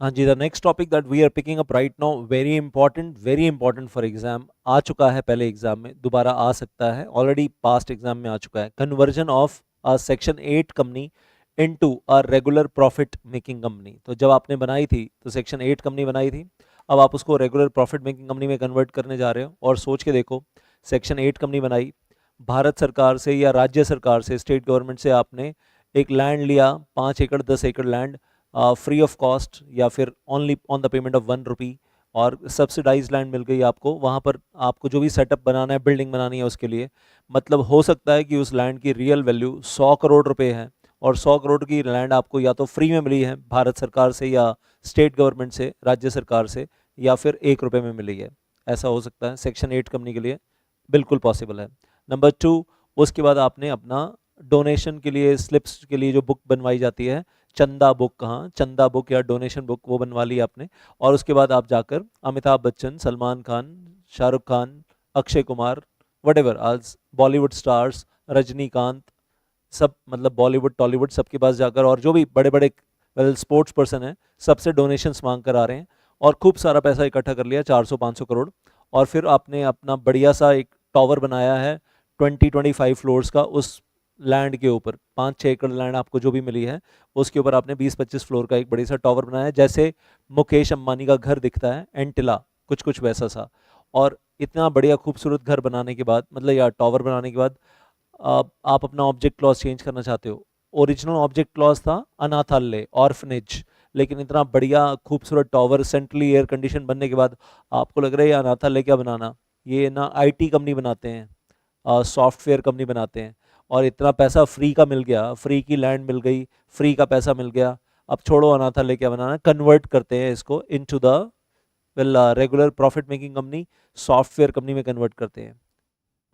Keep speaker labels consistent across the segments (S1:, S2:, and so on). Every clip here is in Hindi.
S1: हाँ जी, the next topic that we are picking up right now, very important for exam, आ चुका है पहले एग्जाम में, दोबारा आ सकता है, ऑलरेडी पास्ट एग्जाम में आ चुका है। Conversion of a section 8 company into a regular profit making company. तो जब आपने बनाई थी तो सेक्शन 8 कंपनी बनाई थी, अब आप उसको रेगुलर प्रॉफिट मेकिंग कंपनी में कन्वर्ट करने जा रहे हो। और सोच के देखो, सेक्शन 8 कंपनी बनाई, भारत सरकार से या राज्य सरकार से, स्टेट गवर्नमेंट से आपने एक लैंड लिया, 5 एकड़ 10 एकड़ लैंड, फ्री ऑफ कॉस्ट या फिर only on the payment of 1 रुपी, और सब्सिडाइज लैंड मिल गई आपको। वहाँ पर आपको जो भी सेटअप बनाना है, बिल्डिंग बनानी है उसके लिए, मतलब हो सकता है कि उस लैंड की रियल वैल्यू 100 करोड़ रुपए है, और 100 करोड़ की लैंड आपको या तो फ्री में मिली है भारत सरकार से या स्टेट गवर्नमेंट से, राज्य सरकार से, या फिर 1 रुपये में मिली है। ऐसा हो सकता है सेक्शन 8 कंपनी के लिए, बिल्कुल पॉसिबल है। नंबर 2, उसके बाद आपने अपना डोनेशन के लिए, स्लिप्स के लिए जो बुक बनवाई जाती है, चंदा बुक, कहाँ चंदा बुक या डोनेशन बुक, वो बनवा ली आपने। और उसके बाद आप जाकर अमिताभ बच्चन, सलमान खान, शाहरुख खान, अक्षय कुमार, वटेवर आज बॉलीवुड स्टार्स, रजनीकांत, सब मतलब बॉलीवुड टॉलीवुड सबके पास जाकर, और जो भी बड़े बड़े वेल स्पोर्ट्स पर्सन हैं, सबसे डोनेशंस मांग कर आ रहे हैं, और खूब सारा पैसा इकट्ठा कर लिया, 400-500 करोड़। और फिर आपने अपना बढ़िया सा एक टावर बनाया है 20-25 फ्लोर्स का, उस लैंड के ऊपर, 5-6 एकड़ लैंड आपको जो भी मिली है, उसके ऊपर आपने 20-25 फ्लोर का एक बड़ी सा टावर बनाया है, जैसे मुकेश अंबानी का घर दिखता है, एंटिला, कुछ कुछ वैसा सा। और इतना बढ़िया खूबसूरत घर बनाने के बाद, मतलब या टावर बनाने के बाद, आप अपना ऑब्जेक्ट क्लॉज चेंज करना चाहते हो। ओरिजिनल ऑब्जेक्ट क्लॉज था अनाथालय, ऑर्फनेज, लेकिन इतना बढ़िया खूबसूरत टावर, सेंट्रली एयर कंडीशन बनने के बाद आपको लग रहा है ये अनाथालय क्या बनाना, ये ना आईटी कंपनी बनाते हैं, सॉफ्टवेयर कंपनी बनाते हैं, और इतना पैसा फ्री का मिल गया, फ्री की लैंड मिल गई, फ्री का पैसा मिल गया, अब छोड़ो अनाथालय क्या बनाना, कन्वर्ट करते हैं इसको into the well regular profit making company, software company में कन्वर्ट करते हैं।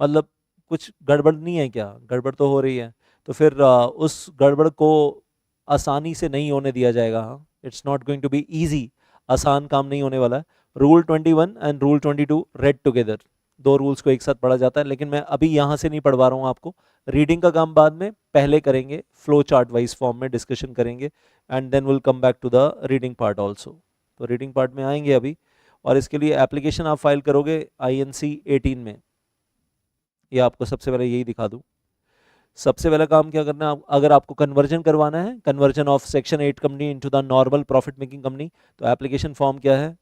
S1: मतलब कुछ गड़बड़ नहीं है क्या? गड़बड़ तो हो रही है। तो फिर उस गड़बड़ को आसानी से नहीं होने दिया जाएगा। हाँ, it's not going to be easy, आसान काम नहीं होने वाला है। Rule 21 and rule 22 read together, दो रूल्स को एक साथ पढ़ा जाता है, लेकिन मैं अभी यहाँ से नहीं पढ़वा रहा हूँ आपको। रीडिंग का काम बाद में, पहले करेंगे फ्लो चार्ट वाइज फॉर्म में डिस्कशन करेंगे, and then will come back to the reading part also. तो रीडिंग पार्ट में आएंगे अभी, और इसके लिए एप्लीकेशन आप फाइल करोगे INC 18 में। ये आपको सबसे पहले यही दिखा दूं। सबसे पहला काम क्या करना है, अगर आपको कन्वर्जन करवाना है, conversion of section 8 company into the normal profit making company, तो एप्लीकेशन फॉर्म क्या है,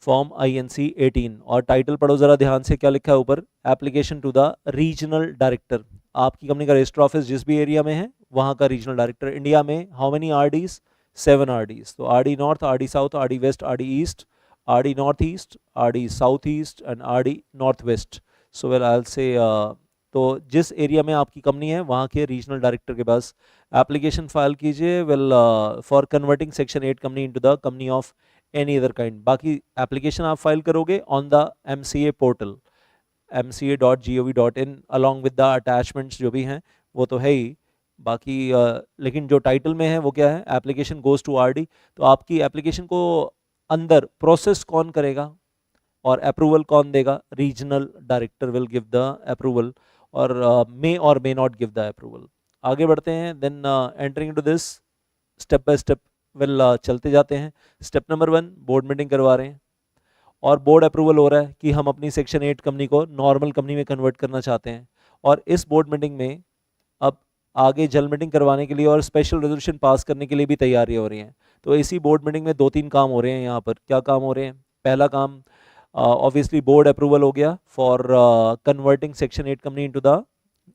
S1: फॉर्म INC 18, और टाइटल पढ़ो जरा ध्यान से, क्या लिखा है ऊपर, application to the regional director. आपकी कंपनी का रजिस्टर ऑफिस जिस भी एरिया में है, वहां का रीजनल डायरेक्टर। इंडिया में हाउ मेनी RDs? 7 RDs। तो RD north, RD south, RD west, RD east, RD north east, RD south east and RD north west. So well I say, तो जिस एरिया में आपकी कंपनी है, वहाँ के रीजनल डायरेक्टर के पास एप्लीकेशन फाइल कीजिए, well for converting section 8 company into the company of any other kind. बाकी एप्लीकेशन आप फाइल करोगे on the MCA portal, mca.gov.in, along with the attachments जो भी हैं, वो तो है ही। बाकी लेकिन जो टाइटल में है वो क्या है, एप्लीकेशन गोज टू RD। तो आपकी एप्लीकेशन को अंदर प्रोसेस कौन करेगा और अप्रूवल कौन देगा? Regional director will give the approval, और मे और may not give the approval. आगे बढ़ते हैं, then entering into this step by step, well चलते जाते हैं। स्टेप नंबर 1, बोर्ड मीटिंग करवा रहे हैं, और बोर्ड अप्रूवल हो रहा है कि हम अपनी सेक्शन 8 कंपनी को नॉर्मल कंपनी में कन्वर्ट करना चाहते हैं। और इस बोर्ड मीटिंग में अब आगे जल मीटिंग करवाने के लिए और स्पेशल रेजोल्यूशन पास करने के लिए भी तैयारियां हो रही हैं। तो इसी बोर्ड मीटिंग में 2-3 काम हो रहे हैं यहाँ पर। क्या काम हो रहे हैं? पहला काम, ऑब्वियसली बोर्ड अप्रूवल हो गया for converting section 8 company into the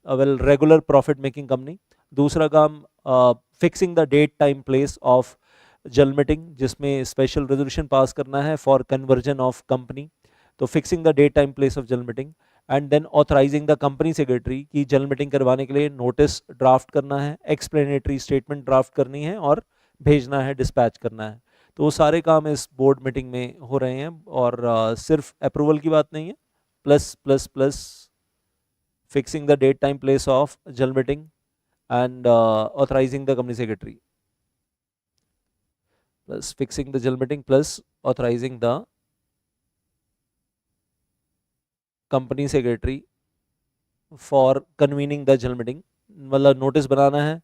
S1: well regular profit making company. दूसरा काम, fixing the date time place of general meeting, जिसमें स्पेशल रेजोल्यूशन पास करना है फॉर कन्वर्जन ऑफ कंपनी। तो fixing the date time place of general meeting, and then authorising the company secretary की जल मीटिंग करवाने के लिए नोटिस ड्राफ्ट करना है, एक्सप्लेनेटरी स्टेटमेंट ड्राफ्ट करनी है, और भेजना है, डिस्पैच करना है। तो वो सारे काम इस बोर्ड मीटिंग में हो रहे हैं, और सिर्फ अप्रूवल की बात नहीं है, plus plus plus fixing the date time place of general meeting and authorising the company secretary, plus fixing the general meeting plus authorising the company secretary for convening the general meeting. मतलब नोटिस बनाना है,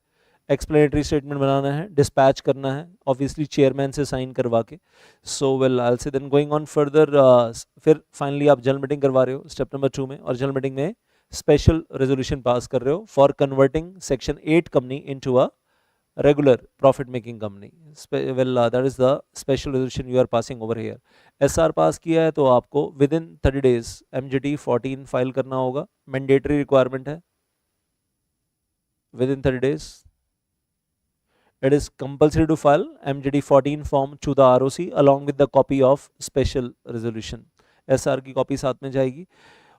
S1: एक्सप्लेनेटरी स्टेटमेंट बनाना है, डिस्पैच करना है, ऑब्वियसली चेयरमैन से साइन करवा के. So well I will say then going on further. फिर फाइनली आप जनरल मीटिंग करवा रहे हो स्टेप नंबर 2 में, और जनरल मीटिंग में स्पेशल रेजोल्यूशन पास कर रहे हो for converting section 8 company into a regular profit making company. That is the special resolution you are passing over here. SR पास किया है तो आपको with in 30 days MGT 14 file करना होगा, मैंडेटरी रिक्वायरमेंट है. With in 30 days it is compulsory to file MGT 14 form to the ROC along with the copy of special resolution. SR की कॉपी साथ में जाएगी.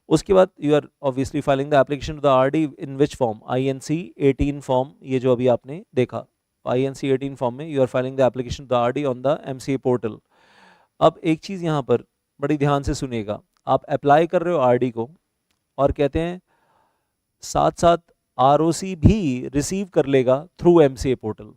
S1: उसके बाद you are obviously filing the application to the RD in which form, INC 18 form, ये जो अभी आपने देखा INC 18 फॉर्म में you are filing the application to the RD on the MCA portal. अब एक चीज़ यहाँ पर बड़ी ध्यान से सुनिएगा, आप अप्लाई कर रहे हो आरडी को और कहते हैं साथ साथ ROC भी रिसीव कर लेगा थ्रू MCA पोर्टल.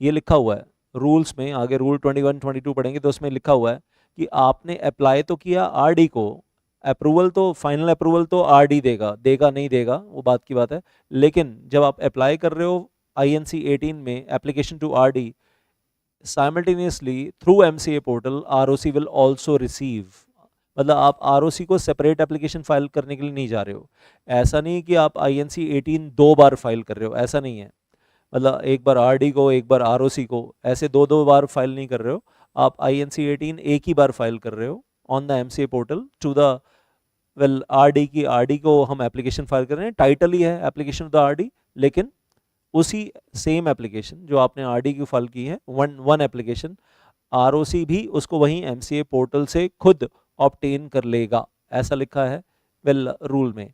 S1: ये लिखा हुआ है रूल्स में, आगे रूल 21 22 पढ़ेंगे तो उसमें लिखा हुआ है कि आपने अप्लाई तो किया आरडी को, अप्रूवल तो फाइनल अप्रूवल तो आरडी देगा, देगा नहीं देगा वो बात की बात है, लेकिन जब आप अप्लाई कर रहे हो INC 18 में application to RD, simultaneously through MCA portal ROC will also receive. मतलब आप ROC को सेपरेट एप्लीकेशन फाइल करने के लिए नहीं जा रहे हो. ऐसा नहीं कि आप INC 18 2 बार फाइल कर रहे हो, ऐसा नहीं है. मतलब एक बार आरडी को एक बार ROC को, ऐसे दो दो बार फाइल नहीं कर रहे हो. आप INC 18 एक ही बार फाइल कर रहे हो on the MCA portal to the well RD को हम एप्लीकेशन फाइल कर रहे हैं, टाइटल ही है एप्लीकेशन टू द आरडी, लेकिन उसी सेम एप्लीकेशन जो आपने आरडी की फाइल की है वन एप्लीकेशन, ROC भी उसको वहीं MCA पोर्टल से खुद ऑब्टेन कर लेगा, ऐसा लिखा है वेल रूल में.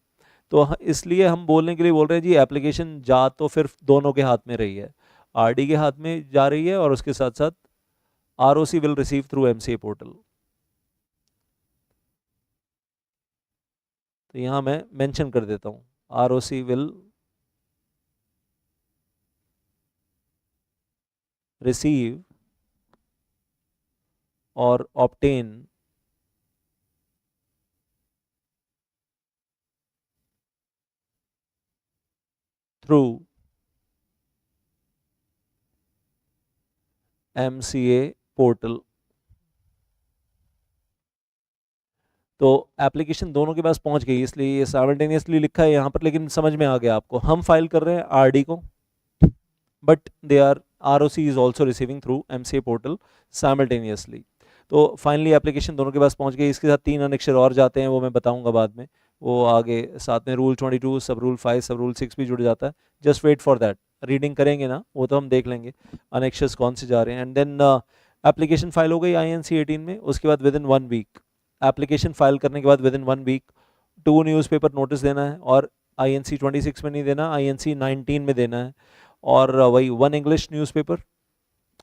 S1: तो इसलिए हम बोलने के लिए बोल रहे हैं जी एप्लीकेशन जा तो फिर दोनों के हाथ में रही है, आरडी के हाथ में जा रही है और उसके साथ साथ ROC will receive through MCA portal. तो यहाँ मैं मेंशन कर देता हूँ ROC विल रिसीव और ऑब्टेन थ्रू MCA पोर्टल. तो एप्लीकेशन दोनों के पास पहुंच गई, इसलिए ये साइमल्टेनियसली लिखा है यहाँ पर, लेकिन समझ में आ गया आपको. हम फाइल कर रहे हैं आरडी को, but they are ROC is also receiving through MCA portal simultaneously. तो फाइनली एप्लीकेशन दोनों के पास पहुंच गई. इसके साथ 3 अनेक्षर और जाते हैं, वो मैं बताऊंगा बाद में, वो आगे साथ में रूल 22 सब रूल 5 सब रूल 6 भी जुड़ जाता है. Just wait for that, reading करेंगे ना वो तो हम देख लेंगे अनेक्षर्स कौन से जा रहे हैं. एंड देन एप्लीकेशन फाइल हो गई INC 18 में. उसके बाद within 1 week application file करने के बाद within 1 week 2 newspaper notice देना है, और INC 26 में नहीं देना, INC 19 में देना है. और वही 1 English newspaper,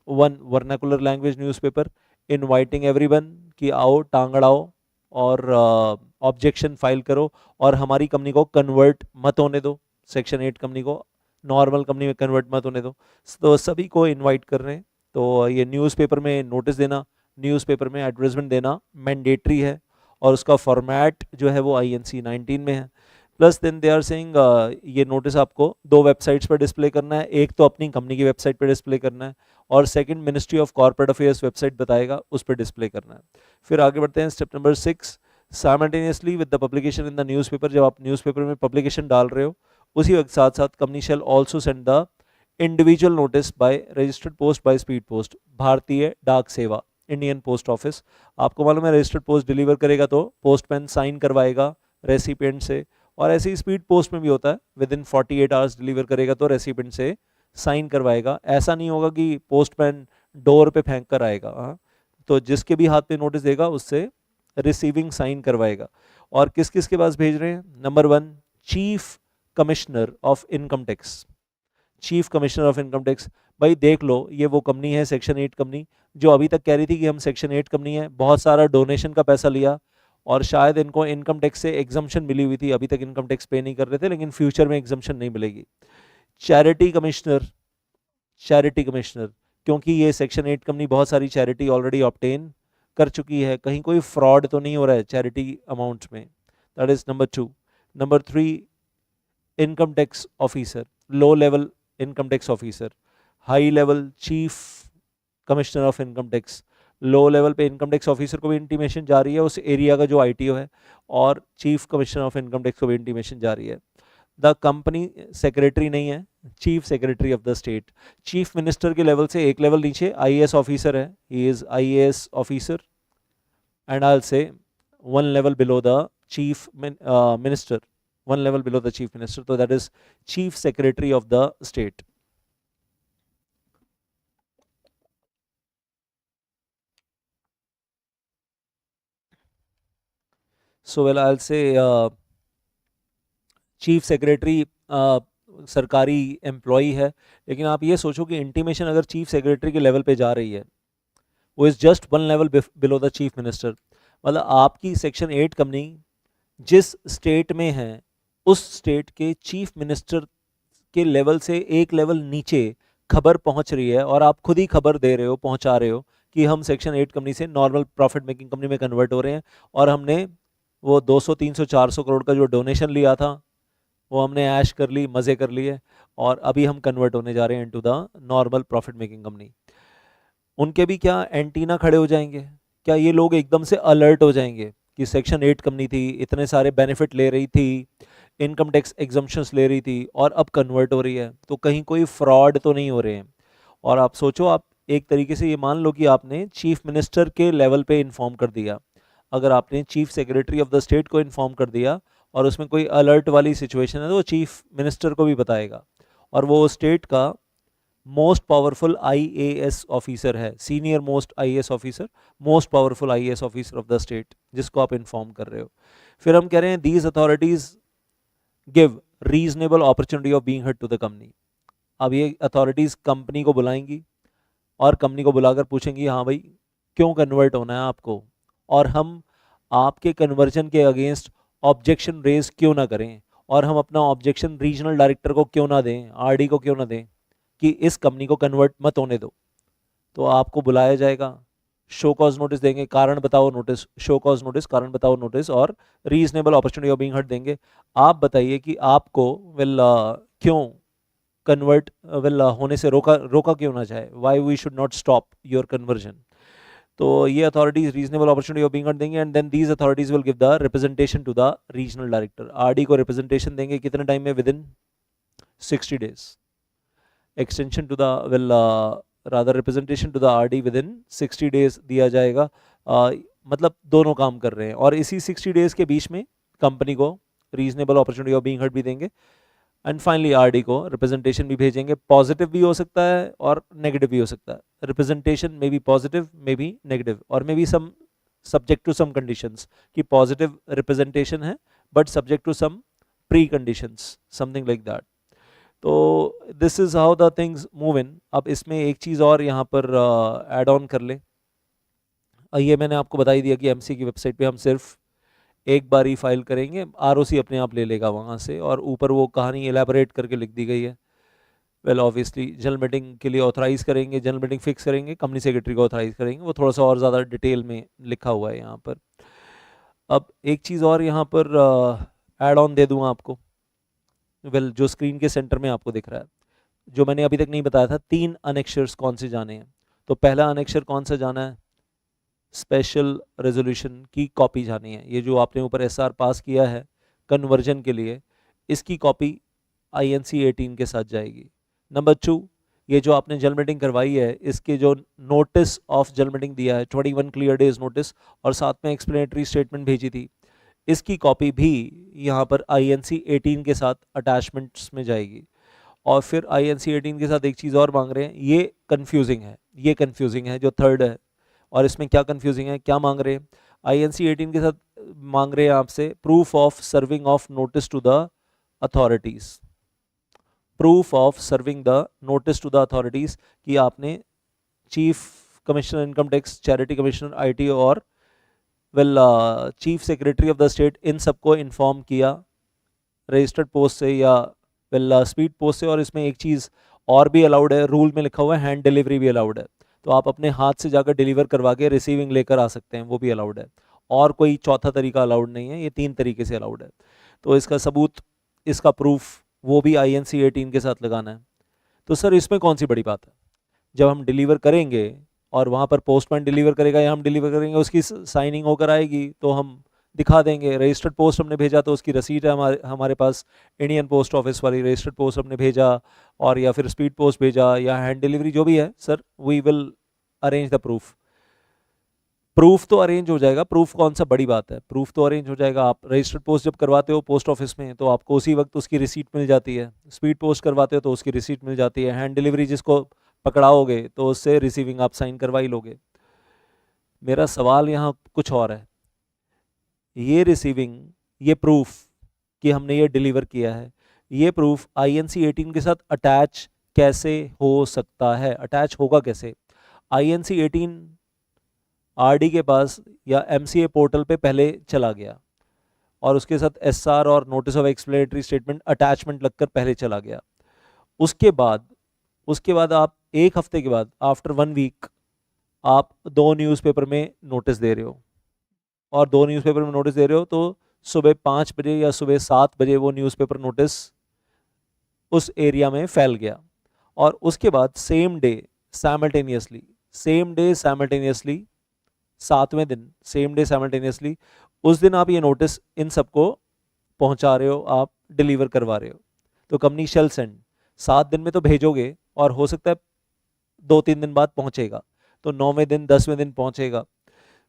S1: 1 vernacular language newspaper, inviting everyone कि आओ टांग अड़ाओ और ऑब्जेक्शन फाइल करो और हमारी कंपनी को कन्वर्ट मत होने दो, सेक्शन 8 कंपनी को नॉर्मल कंपनी में कन्वर्ट मत होने दो. तो सभी को इनवाइट कर रहे हैं. तो ये न्यूज़पेपर में नोटिस देना, न्यूज़पेपर में एडवर्टाइजमेंट देना मैंडेटरी है, और उसका फॉर्मेट जो है वो INC 19 में है. Plus then they are saying ये नोटिस आपको 2 वेबसाइट्स पर डिस्प्ले करना है, एक तो अपनी कंपनी की वेबसाइट पर डिस्प्ले करना है, और second ministry of corporate affairs website बताएगा उस पर डिस्प्ले करना है. फिर आगे बढ़ते हैं step number 6, simultaneously with the publication in the newspaper. जब आप न्यूज़पेपर में पब्लिकेशन डाल रहे हो उसी वक्त साथ साथ company shall also send the individual notice by registered post by speed post, भारतीय डाक सेवा, इंडियन पोस्ट ऑफिस. आपको मालूम है रजिस्टर्ड पोस्ट डिलीवर करेगा तो पोस्टमैन साइन करवाएगा रेसिपिएंट से, और ऐसे ही स्पीड पोस्ट में भी होता है, विद इन 48 आवर्स डिलीवर करेगा तो रेसिपिएंट से साइन करवाएगा. ऐसा नहीं होगा कि पोस्टमैन डोर पे फेंक कर आएगा. हाँ, तो जिसके भी हाथ पे नोटिस देगा उससे रिसीविंग साइन करवाएगा. और किस किस के पास भेज रहे हैं? Number 1 chief commissioner of income tax. Chief commissioner of income tax, भाई देख लो ये वो कंपनी है सेक्शन 8 कंपनी जो अभी तक कह रही थी कि हम सेक्शन 8 कंपनी है, बहुत सारा डोनेशन का पैसा लिया और शायद इनको इनकम टैक्स से एग्जम्पशन मिली हुई थी, अभी तक इनकम टैक्स पे नहीं कर रहे थे, लेकिन फ्यूचर में एग्जम्पशन नहीं मिलेगी. चैरिटी कमिश्नर, चैरिटी कमिश्नर, क्योंकि ये सेक्शन 8 कंपनी बहुत सारी चैरिटी ऑलरेडी ऑब्टेन कर चुकी है, कहीं कोई फ्रॉड तो नहीं हो रहा है चैरिटी अमाउंट्स में. That is number 2. Number 3 income tax officer, low level income tax officer, high level chief commissioner of income tax, low level पे इनकम टैक्स ऑफिसर को भी इंटीमेशन जा रही है उस एरिया का जो आईटीओ है, और chief commissioner of income tax को भी इंटीमेशन जा रही है। द कंपनी सेक्रेटरी नहीं है, chief secretary of the state, chief minister के लेवल से एक लेवल नीचे आईएएस ऑफिसर है, he is IAS officer, and I will से one level below the minister, one level below the chief minister, so that is chief secretary of the state. So well, I'll say chief secretary सरकारी एम्प्लॉई है, लेकिन आप ये सोचो कि इंटीमेशन अगर चीफ सेक्रेटरी के लेवल पे जा रही है, वो is just one level below the chief minister, मतलब आपकी सेक्शन 8 कंपनी जिस स्टेट में है उस स्टेट के चीफ मिनिस्टर के लेवल से एक लेवल नीचे खबर पहुंच रही है, और आप खुद ही खबर दे रहे हो, पहुंचा रहे हो कि हम सेक्शन 8 कंपनी से नॉर्मल प्रॉफिट मेकिंग कंपनी में कन्वर्ट हो रहे हैं, और हमने वो 200 300 400 करोड़ का जो डोनेशन लिया था वो हमने ऐश कर ली, मज़े कर लिए, और अभी हम कन्वर्ट होने जा रहे हैं into the normal profit making company. उनके भी क्या एंटीना खड़े हो जाएंगे, क्या ये लोग एकदम से अलर्ट हो जाएंगे कि सेक्शन 8 कंपनी थी, इतने सारे बेनिफिट ले रही थी, इनकम टैक्स एग्जम्पशंस ले रही थी, और अब कन्वर्ट हो रही है, तो कहीं कोई फ्रॉड तो नहीं हो रहे हैं। और आप सोचो, आप एक तरीके से ये मान लो कि आपने चीफ मिनिस्टर के लेवल पे इन्फॉर्म कर दिया, अगर आपने chief secretary of the state को इन्फॉर्म कर दिया और उसमें कोई अलर्ट वाली सिचुएशन है तो वो चीफ मिनिस्टर को भी बताएगा, और वो स्टेट का मोस्ट पावरफुल आईएएस ऑफिसर है, senior most IAS officer, most powerful IAS officer of the state, जिसको आप इन्फॉर्म कर रहे हो। फिर हम कह रहे हैं these authorities give reasonable opportunity of being heard to the company. अब ये अथॉरिटीज कंपनी को बुलाएंगी और कंपनी को बुलाकर पूछेंगी, हाँ भाई क्यों कन्वर्ट होना है आपको, और हम आपके कन्वर्जन के अगेंस्ट ऑब्जेक्शन रेज क्यों ना करें, और हम अपना ऑब्जेक्शन रीजनल डायरेक्टर को क्यों ना दें, आरडी को क्यों ना दें कि इस कंपनी को कन्वर्ट मत होने दो। तो आपको बुलाया जाएगा, शो कॉज नोटिस देंगे, कारण बताओ नोटिस, शो कॉज नोटिस, कारण बताओ नोटिस, और reasonable opportunity of being heard देंगे। आप बताइए कि आपको क्यों कन्वर्ट होने से रोका क्यों ना जाए, why we should not stop your conversion. तो ये authorities reasonable opportunity of being heard देंगे, and then these authorities will give the representation to the regional director. RD को रिप्रेजेंटेशन देंगे कितने टाइम में, within 60 days. Extension to the rather representation to the RD within 60 days दिया जाएगा। मतलब दोनों काम कर रहे हैं, और इसी 60 डेज के बीच में कंपनी को reasonable opportunity of being heard भी देंगे, एंड फाइनली आरडी को रिप्रेजेंटेशन भी भेजेंगे। पॉजिटिव भी हो सकता है और नेगेटिव भी हो सकता है, representation may be positive, may be negative, और may be some subject to some conditions, कि पॉजिटिव रिप्रेजेंटेशन है but subject to some preconditions, something like that. तो this is how the things move in. अब इसमें एक चीज़ और यहाँ पर ऐड ऑन कर ले, ये मैंने आपको बता ही दिया कि एमसी की वेबसाइट पे हम सिर्फ एक बार ही फाइल करेंगे, आरओसी अपने आप ले लेगा वहाँ से, और ऊपर वो कहानी एलैबोरेट करके लिख दी गई है। वेल ऑब्वियसली जनरल मीटिंग के लिए ऑथराइज करेंगे, जनरल मीटिंग फिक्स करेंगे, कंपनी सेक्रेटरी को ऑथराइज करेंगे, वो थोड़ा सा और ज़्यादा डिटेल में लिखा हुआ है यहाँ पर। अब एक चीज़ और यहाँ पर ऐड ऑन दे दूँ आपको, वेल जो स्क्रीन के सेंटर में आपको दिख रहा है, जो मैंने अभी तक नहीं बताया था, 3 अनेक्शर्स कौन से जाने हैं। तो पहला अनेक्शर कौन सा जाना है, स्पेशल रेजोल्यूशन की कॉपी जानी है। ये जो आपने ऊपर एसआर पास किया है कन्वर्जन के लिए, इसकी कॉपी आईएनसी 18 के साथ जाएगी। नंबर 2, ये जो आपने जनरल मीटिंग करवाई है, इसके जो नोटिस ऑफ जनरल मीटिंग दिया है 21 क्लियर डेज नोटिस, और साथ में एक्सप्लेनेटरी स्टेटमेंट भेजी थी, इसकी कॉपी भी यहाँ पर आईएनसी 18 के साथ अटैचमेंट्स में जाएगी। और फिर आईएनसी 18 के साथ एक चीज़ और मांग रहे हैं, ये कन्फ्यूजिंग है जो थर्ड है। और इसमें क्या कन्फ्यूजिंग है, क्या मांग रहे हैं, आईएनसी 18 के साथ मांग रहे हैं आपसे proof of serving of notice to the authorities, proof of serving the notice to the authorities, कि आपने chief commissioner income tax, charity commissioner IT, और chief secretary of the state, इन सबको इन्फॉर्म किया रजिस्टर्ड पोस्ट से या स्पीड पोस्ट से। और इसमें एक चीज़ और भी अलाउड है, रूल में लिखा हुआ है हैंड डिलीवरी भी अलाउड है, तो आप अपने हाथ से जाकर डिलीवर करवा के रिसीविंग लेकर आ सकते हैं, वो भी अलाउड है। और कोई चौथा तरीका अलाउड नहीं है, ये 3 तरीके से अलाउड है। तो इसका सबूत, इसका प्रूफ, वो भी आईएनसी 18 के साथ लगाना है। तो सर इसमें कौन सी बड़ी बात है, जब हम डिलीवर करेंगे और वहाँ पर पोस्टमैन डिलीवर करेगा या हम डिलीवर करेंगे, उसकी साइनिंग होकर आएगी तो हम दिखा देंगे। रजिस्टर्ड पोस्ट हमने भेजा तो उसकी रसीद है हमारे पास, इंडियन पोस्ट ऑफिस वाली रजिस्टर्ड पोस्ट हमने भेजा, और या फिर स्पीड पोस्ट भेजा या हैंड डिलीवरी जो भी है sir, we will arrange the proof. Proof तो अरेंज हो जाएगा, प्रूफ कौन सा बड़ी बात है, प्रूफ तो अरेंज हो जाएगा। आप रजिस्टर्ड पोस्ट जब करवाते हो पोस्ट ऑफिस में तो आपको उसी वक्त उसकी रिसीट मिल जाती है, स्पीड पोस्ट करवाते हो तो उसकी रिसीट मिल जाती है, हैंड डिलीवरी जिसको पकड़ाओगे तो उससे रिसीविंग आप साइन करवा ही लोगे। मेरा सवाल यहाँ कुछ और है, ये रिसीविंग, ये प्रूफ कि हमने ये डिलीवर किया है, ये प्रूफ INC 18 के साथ अटैच कैसे हो सकता है, अटैच होगा कैसे? INC 18 RD के पास या MCA पोर्टल पे पहले चला गया और उसके साथ SR और notice of explanatory statement attachment लगकर पहले चला गया। उसके बाद आप एक हफ्ते के बाद, आफ्टर 1 वीक, आप 2 न्यूज़पेपर में नोटिस दे रहे हो, और 2 न्यूज़पेपर में नोटिस दे रहे हो तो सुबह 5 बजे या सुबह 7 बजे वो न्यूज़पेपर नोटिस उस एरिया में फैल गया, और उसके बाद सेम डे साइमल्टेनियसली 7वें दिन सेम डे साइमल्टेनियसली उस दिन आप ये नोटिस इन सबको पहुंचा रहे हो, आप डिलीवर करवा रहे हो। तो कंपनी शेल सेंड 7 दिन में तो भेजोगे और हो सकता है 2-3 दिन बाद पहुंचेगा, तो 9वें दिन 10वें दिन पहुंचेगा।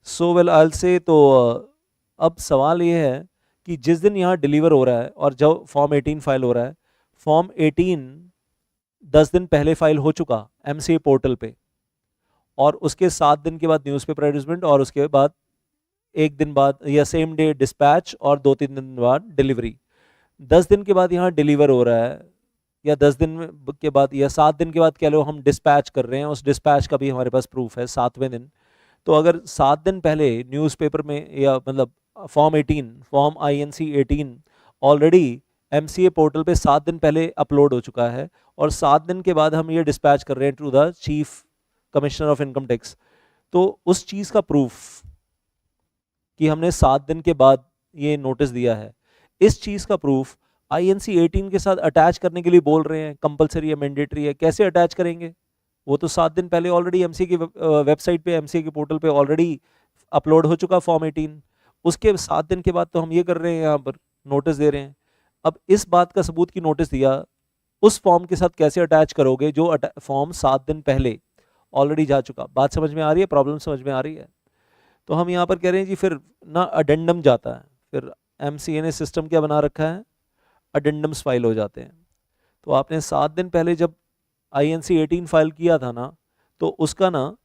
S1: सो वेल आई विल से, तो अब सवाल ये है कि जिस दिन यहाँ डिलीवर हो रहा है और जब फॉर्म 18 फाइल हो रहा है, फॉर्म 18 10 दिन पहले फाइल हो चुका MCA पोर्टल पे, और उसके 7 दिन के बाद न्यूज़पेपर एडवर्टाइजमेंट, और उसके बाद 1 दिन बाद या सेम डे डिस्पैच, और 2-3 दिन बाद डिलीवरी। 10 दिन के बाद यहाँ डिलीवर हो रहा है, या 10 दिन के बाद या 7 दिन के बाद कह लो हम डिस्पैच कर रहे हैं, उस डिस्पैच का भी हमारे पास प्रूफ है 7वें दिन। तो अगर 7 दिन पहले न्यूज़पेपर में, या मतलब form INC 18 already MCA portal पे 7 दिन पहले अपलोड हो चुका है, और 7 दिन के बाद हम ये डिस्पैच कर रहे हैं to the chief commissioner of income tax, तो उस चीज़ का प्रूफ कि हमने 7 दिन के बाद ये नोटिस दिया है, इस चीज़ का प्रूफ INC 18 के साथ अटैच करने के लिए बोल रहे हैं, कंपलसरी है, मैंडेटरी है। कैसे अटैच करेंगे? वो तो 7 दिन पहले ऑलरेडी MCA की वेबसाइट पे, MCA के पोर्टल पे ऑलरेडी अपलोड हो चुका फॉर्म 18। उसके 7 दिन के बाद तो हम ये कर रहे हैं, यहाँ पर नोटिस दे रहे हैं। अब इस बात का सबूत की नोटिस दिया उस फॉर्म के साथ कैसे अटैच करोगे जो फॉर्म 7 दिन पहले ऑलरेडी जा चुका? बात समझ में आ रही है? प्रॉब्लम समझ में आ रही है? तो हम यहाँ पर कह रहे हैं जी फिर ना अडेंडम जाता है, फिर MCA ने सिस्टम क्या बना रखा है, अडेंडम्स फाइल हो जाते हैं। तो आपने 7 दिन पहले जब INC 18 फाइल किया था ना, तो उसका ना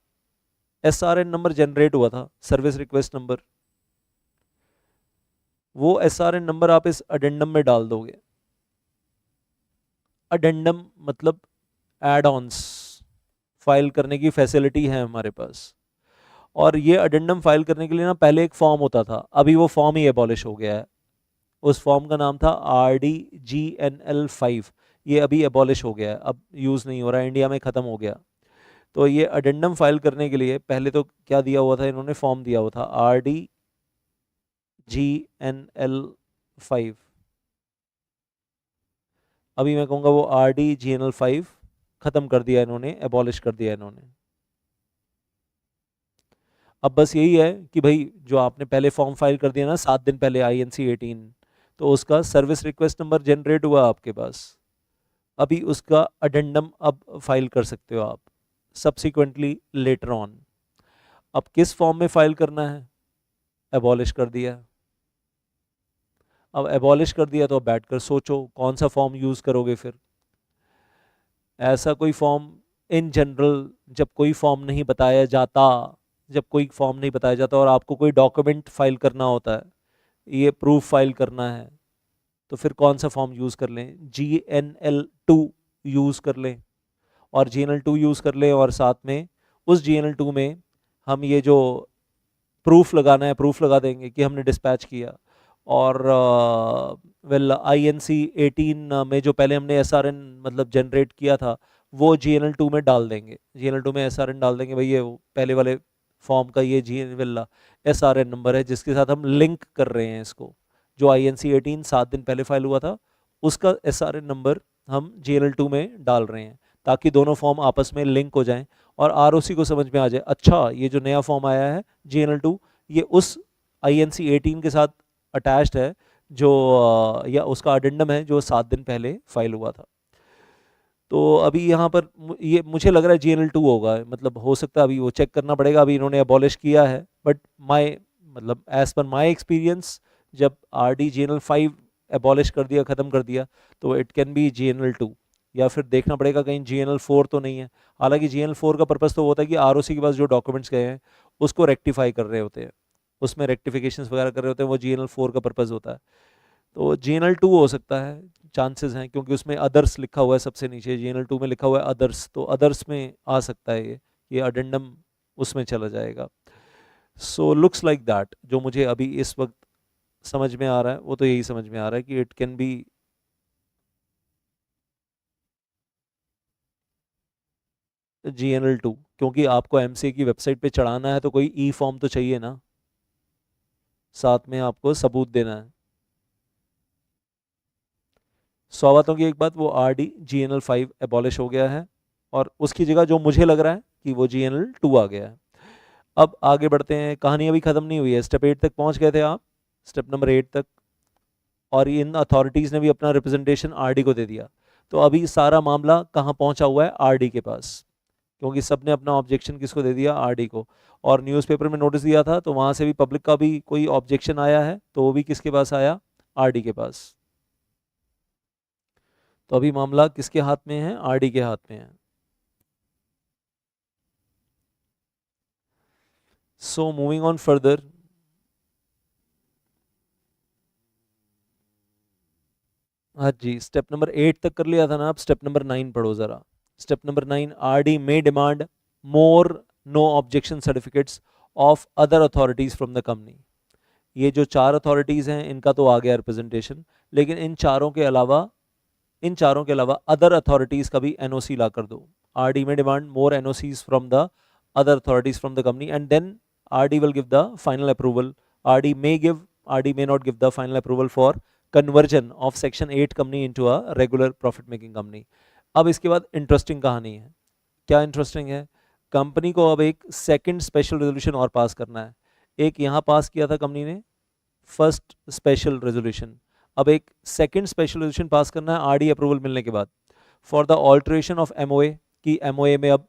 S1: SRN नंबर जनरेट हुआ था, सर्विस रिक्वेस्ट नंबर। वो SRN नंबर आप इस अडेंडम में डाल दोगे। अडेंडम मतलब एड ऑन्स फाइल करने की फैसिलिटी है हमारे पास, और ये अडेंडम फाइल करने के लिए ना पहले एक फॉर्म होता था, अभी वो फॉर्म ही एबॉलिश हो गया है। उस फॉर्म का नाम था RDGNL 5, ये अभी एबॉलिश हो गया है, अब यूज़ नहीं हो रहा है, इंडिया में ख़त्म हो गया। तो ये अडेंडम फाइल करने के लिए पहले तो क्या दिया हुआ था इन्होंने, फॉर्म दिया हुआ था RDGNL 5, अभी मैं कहूँगा वो RDGNL 5 ख़त्म कर दिया इन्होंने, एबॉलिश कर दिया इन्होंने। अब बस यही है कि भाई जो आपने पहले फॉर्म फाइल कर दिया ना 7 दिन पहले INC 18, तो उसका सर्विस रिक्वेस्ट नंबर जनरेट हुआ आपके पास, अभी उसका अडेंडम अब फाइल कर सकते हो आप सब्सिक्वेंटली लेटर ऑन। अब किस फॉर्म में फाइल करना है? एबॉलिश कर दिया। अब एबॉलिश कर दिया तो अब बैठकर सोचो कौन सा फॉर्म यूज़ करोगे फिर। ऐसा कोई फॉर्म इन जनरल जब कोई फॉर्म नहीं बताया जाता, जब कोई फॉर्म नहीं बताया जाता और आपको कोई डॉक्यूमेंट फाइल करना होता है, ये प्रूफ फाइल करना है, तो फिर कौन सा फॉर्म यूज़ कर लें? GNL2 यूज़ कर लें, और GNL2 यूज़ कर लें, और साथ में उस GNL2 में हम ये जो प्रूफ लगाना है प्रूफ लगा देंगे कि हमने डिस्पैच किया। और वेल INC 18 में जो पहले हमने SRN मतलब जनरेट किया था वो GNL2 में डाल देंगे, GNL2 में SRN डाल देंगे। भाई ये पहले वाले फॉर्म का ये SRN नंबर है जिसके साथ हम लिंक कर रहे हैं इसको, जो INC 18 7 दिन पहले फाइल हुआ था उसका SRN नंबर हम GNL2 में डाल रहे हैं, ताकि दोनों फॉर्म आपस में लिंक हो जाएं और आरओसी को समझ में आ जाए, अच्छा ये जो नया फॉर्म आया है GNL2 ये उस INC 18 के साथ अटैच्ड है जो या उसका अडेंडम है जो 7 दिन पहले फाइल हुआ था। तो अभी यहाँ पर ये मुझे लग रहा है GNL2 होगा, मतलब हो सकता है, अभी वो चेक करना पड़ेगा, अभी इन्होंने अबॉलिश किया है, बट माय मतलब एज पर माय एक्सपीरियंस जब RD GNL5 अबॉलिश कर दिया, ख़त्म कर दिया, तो इट कैन बी GNL2, या फिर देखना पड़ेगा कहीं GNL4 तो नहीं है। हालांकि GNL4 का पर्पज़ तो होता है कि ROC के पास जो डॉक्यूमेंट्स गए हैं उसको रेक्टिफाई कर रहे होते हैं, उसमें रेक्टिफिकेशंस वगैरह कर रहे होते हैं, वो GNL4 का पर्पज़ होता है। तो GNL2 हो सकता है, चांसेस हैं, क्योंकि उसमें अदर्स लिखा हुआ है सबसे नीचे, GNL2 में लिखा हुआ है अदर्स, तो अदर्स में आ सकता है ये अडेंडम उसमें चला जाएगा। सो लुक्स लाइक दैट, जो मुझे अभी इस वक्त समझ में आ रहा है वो तो यही समझ में आ रहा है कि इट कैन बी GNL2, क्योंकि आपको MCA की वेबसाइट पे चढ़ाना है तो कोई ई फॉर्म तो चाहिए ना, साथ में आपको सबूत देना है। 100 बातों की एक बात, वो RD GNL5 एबॉलिश हो गया है और उसकी जगह जो मुझे लग रहा है कि वो GNL2 आ गया है। अब आगे बढ़ते हैं, कहानी अभी ख़त्म नहीं हुई है, स्टेप 8 तक पहुंच गए थे आप, स्टेप नंबर 8 तक, और इन अथॉरिटीज़ ने भी अपना रिप्रेजेंटेशन RD को दे दिया। तो अभी सारा मामला कहाँ पहुंचा हुआ है, RD के पास, क्योंकि सब ने अपना ऑब्जेक्शन किसको दे दिया, RD को, और न्यूज़पेपर में नोटिस दिया था तो वहाँ से भी पब्लिक का भी कोई ऑब्जेक्शन आया है, तो वो भी किसके पास आया, RD के पास। तो अभी मामला किसके हाथ में है, RD के हाथ में है। सो मूविंग ऑन फर्दर, हाँ जी, स्टेप नंबर 8 तक कर लिया था ना, आप स्टेप नंबर 9 पढ़ो ज़रा। Step number 9, RD may demand more no objection certificates of other authorities from the company। ये जो 4 अथॉरिटीज़ हैं इनका तो आ गया रिप्रेजेंटेशन, लेकिन इन चारों के अलावा अदर अथॉरिटीज़ का भी NOC ला कर दो। RD may demand more NOCs from the other authorities from the company and then RD will give the final approval। RD may not give the final approval for conversion of section 8 company into a regular profit making company। अब इसके बाद इंटरेस्टिंग कहानी है। क्या इंटरेस्टिंग है, कंपनी को अब एक सेकंड स्पेशल रेजोल्यूशन और पास करना है। एक यहाँ पास किया था कंपनी ने फर्स्ट स्पेशल रेजोल्यूशन, अब एक सेकंड स्पेशल रेजोल्यूशन पास करना है RD अप्रूवल मिलने के बाद, for the alteration of MOA, की MOA में अब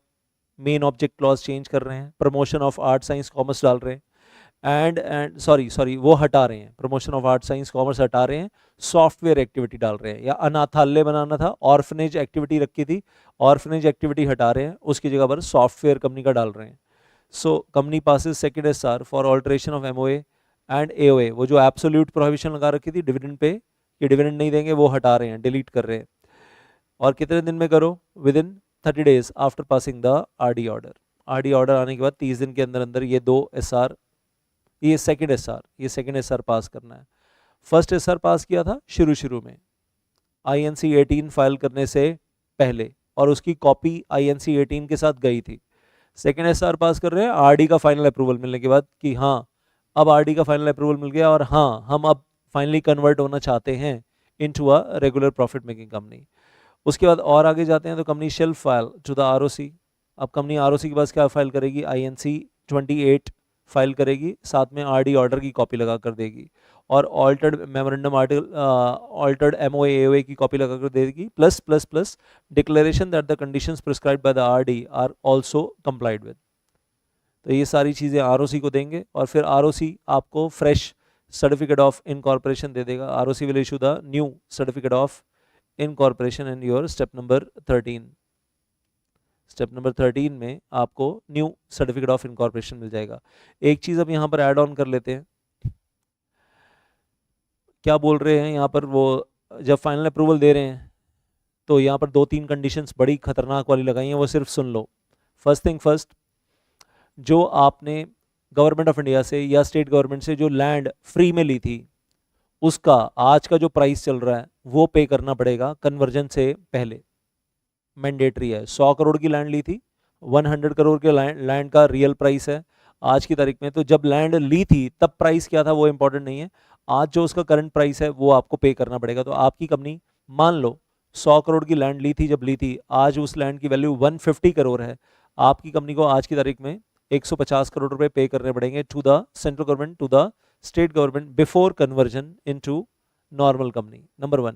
S1: मेन ऑब्जेक्ट क्लॉज चेंज कर रहे हैं, promotion of art science commerce डाल रहे हैं, एंड सॉरी वो हटा रहे हैं, promotion of art science commerce हटा रहे हैं, सॉफ्टवेयर एक्टिविटी डाल रहे हैं, या अनाथालय बनाना था, ऑर्फनेज एक्टिविटी रखी थी, ऑर्फनेज एक्टिविटी हटा रहे हैं, उसकी जगह पर सॉफ्टवेयर कंपनी का डाल रहे हैं। So company passes second SR for alteration of MOA and AOA, वो जो एब्सोल्यूट प्रोहिबिशन लगा रखी थी डिविडेंड पे कि डिविडेंड नहीं देंगे, वो हटा रहे हैं, डिलीट कर रहे हैं। और कितने दिन में करो, with in 30 days after passing the RD order. RD order आने के बाद 30 दिन के अंदर अंदर ये दो SR, ये सेकंड SR पास करना है। फर्स्ट SR पास किया था शुरू में INC 18 फाइल करने से पहले, और उसकी कॉपी INC 18 के साथ गई थी। सेकंड SR पास कर रहे हैं RD का फाइनल अप्रूवल मिलने के बाद कि हाँ अब RD का फाइनल अप्रूवल मिल गया और हाँ हम अब फाइनली कन्वर्ट होना चाहते हैं into a regular profit making company. उसके बाद और आगे जाते हैं तो company shall file to the ROC। अब कंपनी ROC के पास क्या फाइल करेगी, INC 28 फाइल करेगी, साथ में RD ऑर्डर की कॉपी लगा कर देगी, और altered memorandum article altered MOA AOA की कॉपी लगा कर देगी, plus plus plus declaration that the conditions prescribed by the RD are also complied with. तो ये सारी चीज़ें ROC को देंगे और फिर ROC आपको फ्रेश सर्टिफिकेट ऑफ इनकॉर्पोरेशन दे देगा। ROC will issue the new certificate of incorporation in your step number 13। Step number 13 में आपको न्यू सर्टिफिकेट ऑफ इनकॉर्पोरेशन मिल जाएगा। एक चीज़ अब यहाँ पर ऐड ऑन कर लेते हैं, क्या बोल रहे हैं यहाँ पर, वो जब फाइनल अप्रूवल दे रहे हैं तो यहाँ पर 2-3 कंडीशंस बड़ी खतरनाक वाली लगाई हैं, वो सिर्फ सुन लो। फर्स्ट थिंग फर्स्ट, जो आपने गवर्नमेंट ऑफ इंडिया से या स्टेट गवर्नमेंट से जो लैंड फ्री में ली थी उसका आज का जो प्राइस चल रहा है वो पे करना पड़ेगा कन्वर्जन से पहले, मैंडेटरी है। 100 करोड़ की लैंड ली थी, 100 करोड़ के लैंड का रियल प्राइस है आज की तारीख में, तो जब लैंड ली थी तब प्राइस क्या था वो इंपॉर्टेंट नहीं है, आज जो उसका करंट प्राइस है वो आपको पे करना पड़ेगा। तो आपकी कंपनी मान लो 100 करोड़ की लैंड ली थी, जब ली थी, आज उस लैंड की वैल्यू 150 करोड़ है। आपकी कंपनी को आज की तारीख में 150 करोड़ रुपए पे करने पड़ेंगे to the central government, to the state government before conversion into normal company, number 1।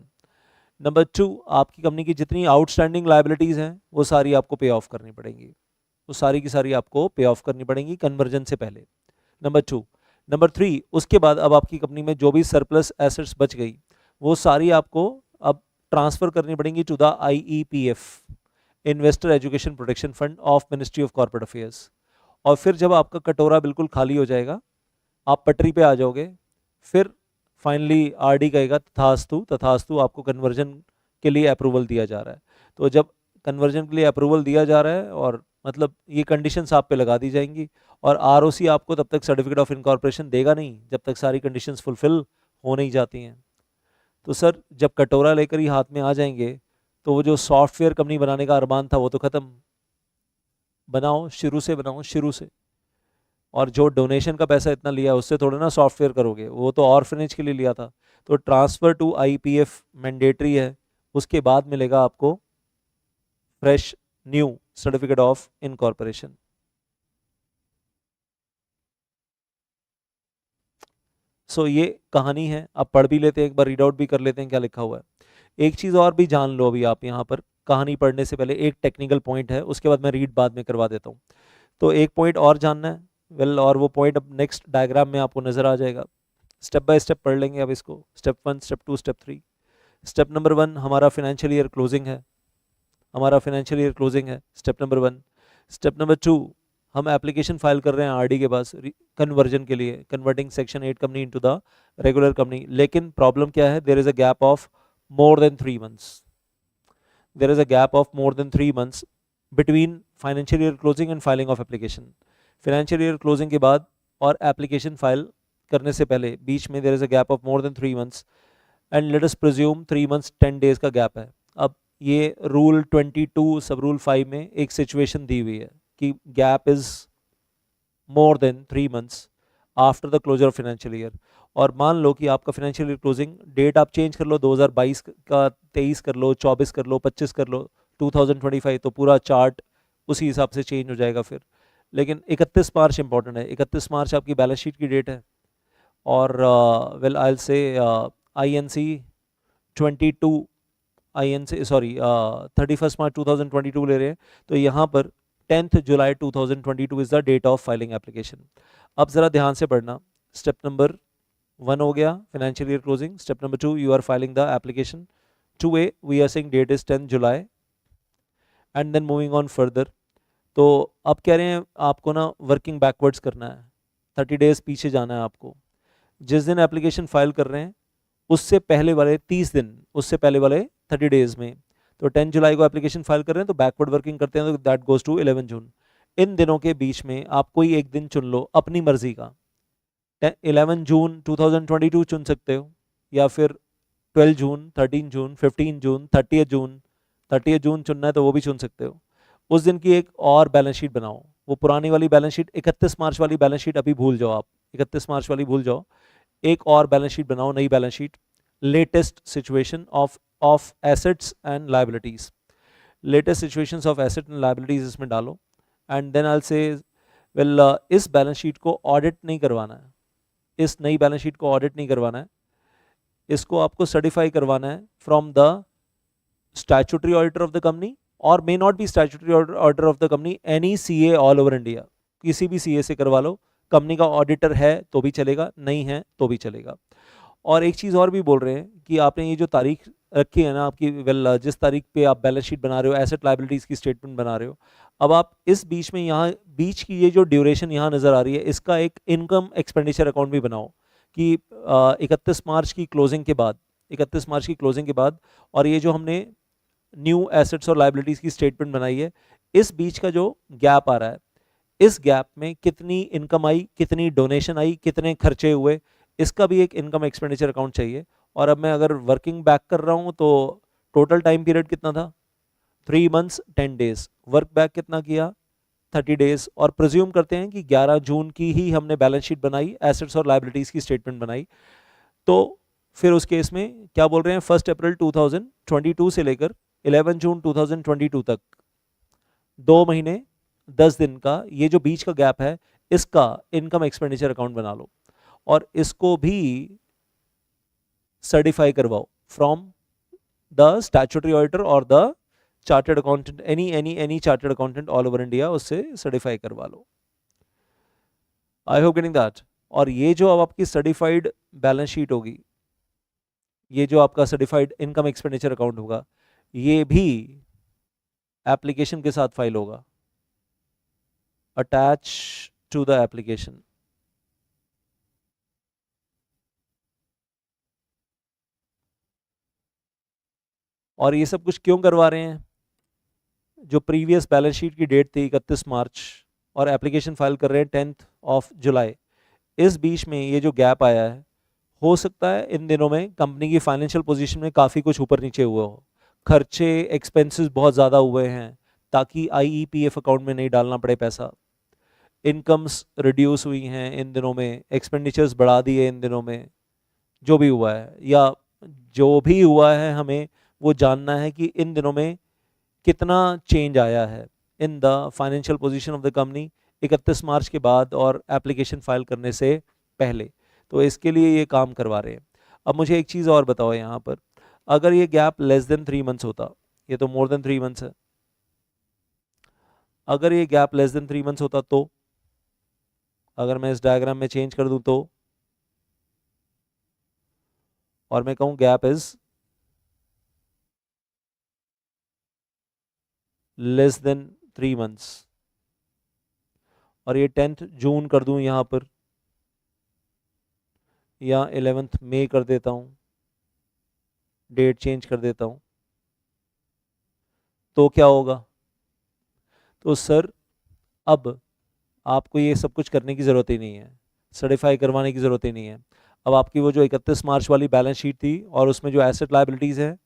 S1: Number 2, आपकी कंपनी की जितनी आउटस्टैंडिंग लायबिलिटीज हैं वो सारी आपको पे ऑफ करनी पड़ेंगी, वो सारी की सारी आपको पे ऑफ करनी पड़ेंगी कन्वर्जन से पहले, नंबर 2। नंबर 3, उसके बाद अब आपकी कंपनी में जो भी सरप्लस एसेट्स बच गई वो सारी आपको अब ट्रांसफर करनी पड़ेंगी to the IEPF, investor education protection fund of ministry of corporate affairs. और फिर जब आपका कटोरा बिल्कुल खाली हो जाएगा, आप पटरी पे आ जाओगे, फिर फाइनली RD कहेगा तथास्तु, तथास्तु आपको कन्वर्जन के लिए अप्रूवल दिया जा रहा है। तो जब कन्वर्जन के लिए अप्रूवल दिया जा रहा है और मतलब ये कंडीशंस आप पे लगा दी जाएंगी, और ROC आपको तब तक सर्टिफिकेट ऑफ इनकॉर्पोरेशन देगा नहीं जब तक सारी कंडीशंस फुलफिल हो नहीं जाती हैं। तो सर जब कटोरा लेकर ही हाथ में आ जाएंगे तो वो जो सॉफ्टवेयर कंपनी बनाने का अरमान था वो तो ख़त्म। बनाओ शुरू से, बनाओ शुरू से। और जो डोनेशन का पैसा इतना लिया उससे थोड़ा ना सॉफ्टवेयर करोगे, वो तो ऑर्फनेज के लिए लिया था। तो ट्रांसफ़र टू IPF मैंडेटरी है, उसके बाद मिलेगा आपको fresh new certificate of incorporation. So ये कहानी है, आप पढ़ भी लेते हैं, एक बार रीड आउट भी कर लेते हैं क्या लिखा हुआ है। एक चीज़ और भी जान लो अभी आप यहाँ पर, कहानी पढ़ने से पहले एक टेक्निकल पॉइंट है, उसके बाद मैं रीड बाद में करवा देता हूँ। तो एक पॉइंट और जानना है, वेल और वो पॉइंट अब नेक्स्ट डायग्राम में आपको नज़र आ जाएगा। स्टेप बाय स्टेप पढ़ लेंगे अब इसको, step 1, step 2, step 3। Step number 1 हमारा फाइनेंशियल ईयर क्लोजिंग है, हमारा फाइनेंशियल ईयर क्लोजिंग है, स्टेप नंबर 1। स्टेप नंबर 2, हम एप्लीकेशन फाइल कर रहे हैं RD के पास कन्वर्जन के लिए, converting section 8 company into the regular company. लेकिन प्रॉब्लम क्या है, there is a gap of more than 3 months, there is a gap of more than 3 months between financial year closing and filing of application. Financial year closing के बाद और एप्लीकेशन फाइल करने से पहले बीच में there is a gap of more than 3 months, and let us presume 3 months 10 days का गैप है। अब ये रूल 22 सब रूल 5 में एक सिचुएशन दी हुई है कि gap is more than 3 months after the closure of financial year. और मान लो कि आपका फाइनेंशियल ईयर क्लोजिंग डेट आप चेंज कर लो, 2022 का 23 कर लो, 24 कर लो, 25 कर लो, 2025, तो पूरा चार्ट उसी हिसाब से चेंज हो जाएगा फिर। लेकिन 31 मार्च इंपॉर्टेंट है, 31 मार्च आपकी बैलेंस शीट की डेट है। और well I will say INC 22 INC sorry 31 March 2022 ले रहे हैं, तो यहाँ पर 10th July 2022 is the date of filing application. अब ज़रा ध्यान से पढ़ना, स्टेप नंबर 1 हो गया financial year closing, step number 2 you are filing the application, 2A we are saying date is 10 July, and then moving on further. तो अब कह रहे हैं आपको ना वर्किंग बैकवर्ड्स करना है, 30 डेज पीछे जाना है आपको। जिस दिन एप्लीकेशन फाइल कर रहे हैं उससे पहले वाले 30 दिन, उससे पहले वाले 30 डेज में, तो 10 जुलाई को एप्लीकेशन फाइल कर रहे हैं तो बैकवर्ड वर्किंग करते हैं तो दैट गोज टू 11 जून। इन दिनों के बीच में आप कोई एक दिन चुन लो अपनी मर्जी का, 11 जून 2022 चुन सकते हो, या फिर 12 जून, 13 जून, 15 जून, 30 जून, 30 जून चुनना है तो वो भी चुन सकते हो। उस दिन की एक और बैलेंस शीट बनाओ, वो पुरानी वाली बैलेंस शीट 31 मार्च वाली बैलेंस शीट अभी भूल जाओ आप, 31 मार्च वाली भूल जाओ, एक और बैलेंस शीट बनाओ, नई balance sheet, latest situation of assets and liabilities, latest situations of asset and liabilities इसमें डालो। एंड देन आई से वेल इस बैलेंस शीट को ऑडिट नहीं करवाना है, इस नई बैलेंस शीट को ऑडिट नहीं करवाना है, इसको आपको सर्टिफाई करवाना है from the statutory auditor of the company, और may not be statutory auditor of the company, any CA all over India, किसी भी CA से करवा लो, कंपनी का ऑडिटर है तो भी चलेगा, नहीं है तो भी चलेगा। और एक चीज़ और भी बोल रहे हैं कि आपने ये जो तारीख रखी है ना आपकी, वेल जिस तारीख पे आप बैलेंस शीट बना रहे हो, एसेट लायबिलिटीज़ की स्टेटमेंट बना रहे हो, अब आप इस बीच में यहाँ बीच की ये जो ड्यूरेशन यहाँ नज़र आ रही है इसका एक इनकम एक्सपेंडिचर अकाउंट भी बनाओ कि 31 मार्च की क्लोजिंग के बाद, 31 मार्च की क्लोजिंग के बाद, और ये जो हमने न्यू एसेट्स और लायबिलिटीज़ की स्टेटमेंट बनाई है, इस बीच का जो गैप आ रहा है, इस गैप में कितनी इनकम आई, कितनी डोनेशन आई, कितने खर्चे हुए, इसका भी एक इनकम एक्सपेंडिचर अकाउंट चाहिए। और अब मैं अगर वर्किंग बैक कर रहा हूँ तो टोटल टाइम पीरियड कितना था, 3 मंथ्स 10 डेज, वर्क बैक कितना किया, 30 डेज, और प्रिज्यूम करते हैं कि 11 जून की ही हमने बैलेंस शीट बनाई, एसेट्स और लायबिलिटीज़ की स्टेटमेंट बनाई, तो फिर उस केस में क्या बोल रहे हैं, 1 अप्रैल 2022 से लेकर 11 जून 2022 तक 2 महीने 10 दिन का ये जो बीच का गैप है, इसका इनकम एक्सपेंडिचर अकाउंट बना लो और इसको भी सर्टिफाई करवाओ फ्रॉम द स्टैट्यूटरी ऑडिटर और the chartered accountant, any chartered accountant all over India, उससे सर्टिफाई करवा लो। I hope getting that. और ये जो अब आपकी सर्टिफाइड बैलेंस शीट होगी, ये जो आपका सर्टिफाइड इनकम एक्सपेंडिचर अकाउंट होगा, ये भी एप्लीकेशन के साथ फाइल होगा, अटैच टू द एप्लीकेशन। और ये सब कुछ क्यों करवा रहे हैं, जो प्रीवियस बैलेंस शीट की डेट थी 31 मार्च और एप्लीकेशन फाइल कर रहे हैं 10 जुलाई, इस बीच में ये जो गैप आया है, हो सकता है इन दिनों में कंपनी की फाइनेंशियल पोजीशन में काफ़ी कुछ ऊपर नीचे हुआ हो, खर्चे एक्सपेंसेस बहुत ज़्यादा हुए हैं ताकि आईईपीएफ अकाउंट में नहीं डालना पड़े पैसा, इनकम्स रिड्यूस हुई हैं इन दिनों में, एक्सपेंडिचर्स बढ़ा दिए इन दिनों में, जो भी हुआ है या जो भी हुआ है, हमें वो जानना है कि इन दिनों में कितना चेंज आया है in the financial position of the company 31 मार्च के बाद और एप्लीकेशन फाइल करने से पहले। तो इसके लिए ये काम करवा रहे हैं। अब मुझे एक चीज़ और बताओ यहाँ पर, अगर ये गैप लेस देन 3 मंथ्स होता, ये तो मोर देन 3 मंथ्स है, अगर ये गैप लेस देन 3 मंथ्स होता तो अगर मैं इस डायग्राम में चेंज कर दूं तो, और मैं कहूँ gap is less than 3 months और ये 10 जून कर दूं यहाँ पर, या 11 मई कर देता हूँ, डेट चेंज कर देता हूँ, तो क्या होगा? तो सर अब आपको ये सब कुछ करने की ज़रूरत ही नहीं है, सर्टिफाई करवाने की ज़रूरत ही नहीं है। अब आपकी वो जो 31 मार्च वाली बैलेंस शीट थी और उसमें जो एसेट लायबिलिटीज़ है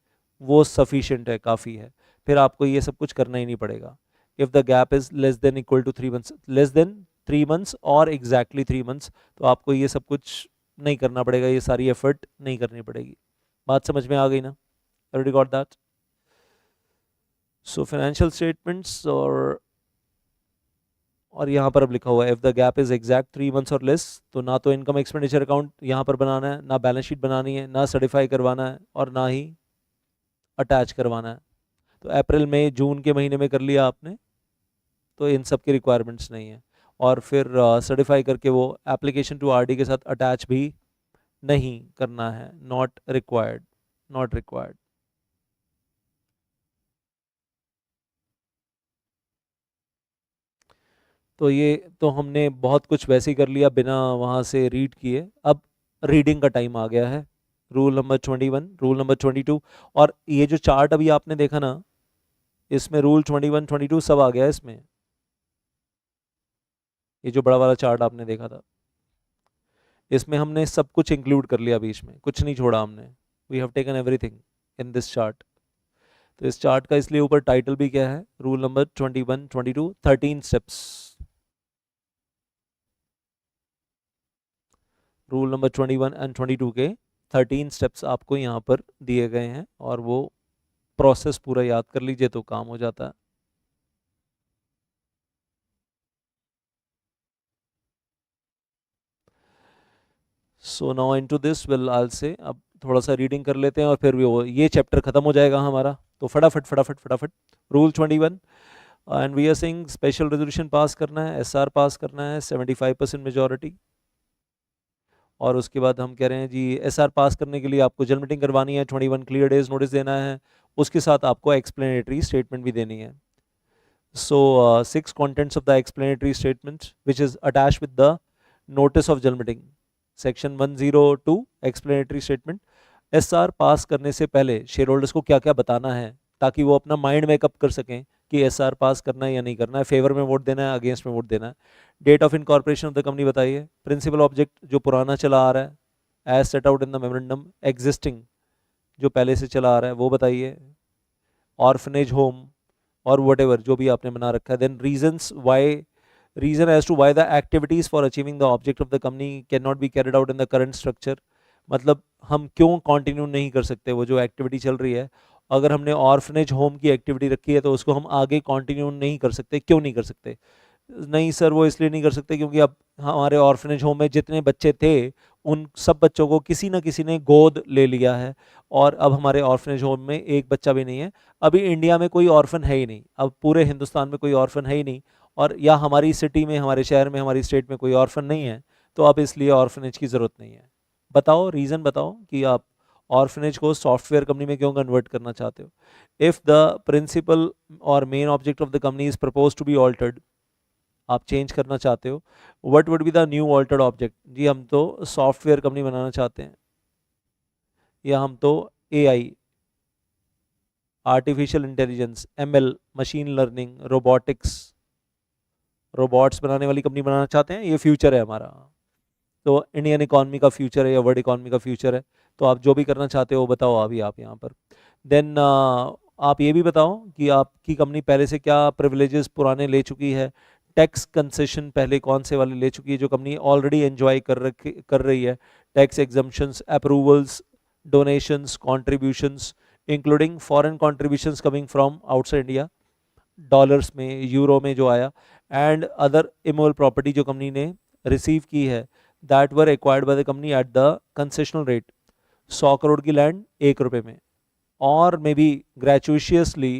S1: वो सफिशिएंट है, काफ़ी है, फिर आपको ये सब कुछ करना ही नहीं पड़ेगा। If the gap is less than equal to 3 months, less than 3 months और एग्जैक्टली 3 मंथ्स, तो आपको ये सब कुछ नहीं करना पड़ेगा, ये सारी एफर्ट नहीं करनी पड़ेगी। बात समझ में आ गई ना? Already got that? So financial statements और यहाँ पर अब लिखा हुआ है if the gap is exact 3 months और लेस, तो ना तो इनकम एक्सपेंडिचर अकाउंट यहाँ पर बनाना है, ना बैलेंस शीट बनानी है, ना सर्टिफाई करवाना है और ना ही अटैच करवाना है। तो अप्रैल मई जून के महीने में कर लिया आपने, तो इन सब की रिक्वायरमेंट्स नहीं है। और फिर सर्टिफाई करके वो एप्लीकेशन टू आरडी के साथ अटैच भी नहीं करना है, नॉट रिक्वायर्ड, नॉट रिक्वायर्ड। तो ये तो हमने बहुत कुछ वैसे ही कर लिया बिना वहाँ से रीड किए। अब रीडिंग का टाइम आ गया है। रूल नंबर 21, रूल नंबर 22, और ये जो चार्ट अभी आपने देखा ना, इसमें रूल 21, 22 सब आ गया है इसमें। ये जो बड़ा वाला चार्ट आपने देखा था, इसमें हमने सब कुछ इंक्लूड कर लिया, बीच में कुछ नहीं छोड़ा हमने। We have taken everything in this chart. तो इस चार्ट का इसलिए ऊपर टाइटल भी क्या है, rule number 21, 22, 13 steps. Rule number 21 and 22 के 13 स्टेप्स आपको यहाँ पर दिए गए हैं, और वो प्रोसेस पूरा याद कर लीजिए तो काम हो जाता है। So now into this will I से, अब थोड़ा सा रीडिंग कर लेते हैं और फिर वो ये चैप्टर खत्म हो जाएगा हमारा। तो फटाफट फटाफट फटाफट rule 21, and we are saying special resolution pass करना है, एसआर पास करना है 75% मेजॉरिटी। और उसके बाद हम कह रहे हैं जी एसआर पास करने के लिए आपको जनरल मीटिंग करवानी है, 21 क्लियर डेज नोटिस देना है, उसके साथ आपको एक्सप्लेनेटरी स्टेटमेंट भी देनी है। सो 6 contents of the explanatory statement which is attached with the notice of general meeting, section 102 explanatory statement। SR पास करने से पहले शेयर होल्डर्स को क्या क्या बताना है, ताकि वो अपना माइंड मेकअप कर सकें कि एसआर पास करना है या नहीं करना है, फेवर में वोट देना है, अगेंस्ट में वोट देना है। Date of incorporation of the company बताइए, प्रिंसिपल ऑब्जेक्ट जो पुराना चला आ रहा है as set out in the memorandum, existing जो पहले से चला आ रहा है वो बताइए, ऑर्फनेज होम और whatever जो भी आपने बना रखा है। Then reason as to why the activities for achieving the object of the company cannot be carried out in the current structure, मतलब हम क्यों कंटिन्यू नहीं कर सकते वो जो एक्टिविटी चल रही है? अगर हमने ऑर्फनेज होम की एक्टिविटी रखी है तो उसको हम आगे कंटिन्यू नहीं कर सकते, क्यों नहीं कर सकते? नहीं सर, वो इसलिए नहीं कर सकते क्योंकि अब हमारे ऑर्फनेज होम में जितने बच्चे थे उन सब बच्चों को किसी ना किसी ने गोद ले लिया है, और अब हमारे ऑर्फनेज होम में एक बच्चा भी नहीं है। अभी इंडिया में कोई ऑर्फन है ही नहीं, अब पूरे हिंदुस्तान में कोई ऑर्फन है ही नहीं, और या हमारी सिटी में, हमारे शहर में, हमारी स्टेट में कोई ऑर्फन नहीं है, तो अब इसलिए ऑर्फनेज की ज़रूरत नहीं है। बताओ, रीज़न बताओ कि आप ऑर्फनेज को सॉफ्टवेयर कंपनी में क्यों कन्वर्ट करना चाहते हो? इफ़ द प्रिंसिपल और main object of the company is propose to be altered, आप चेंज करना चाहते हो, what would be the new altered object? जी हम तो सॉफ्टवेयर कंपनी बनाना चाहते हैं, या हम तो AI, artificial intelligence, ML, machine learning, robotics, robots बनाने वाली कंपनी बनाना चाहते हैं, ये फ्यूचर है हमारा। तो इंडियन इकॉनमी का फ्यूचर है या वर्ल्ड इकॉनमी का फ्यूचर है, तो आप जो भी करना चाहते हो वो बताओ अभी आप यहाँ पर। देन आप ये भी बताओ कि आपकी कंपनी पहले से क्या प्रिविलेजेस पुराने ले चुकी है, टैक्स कंसेशन पहले कौन से वाले ले चुकी है जो कंपनी ऑलरेडी एंजॉय कर रही है, tax exemptions, approvals, donations, contributions, including foreign contributions coming from outside India, dollars में, यूरो में जो आया, एंड अदर इमोल प्रॉपर्टी जो कंपनी ने रिसीव की है that were acquired by the company at the concessional rate, 100 crore की लैंड 1 रुपये में, or maybe gratuitously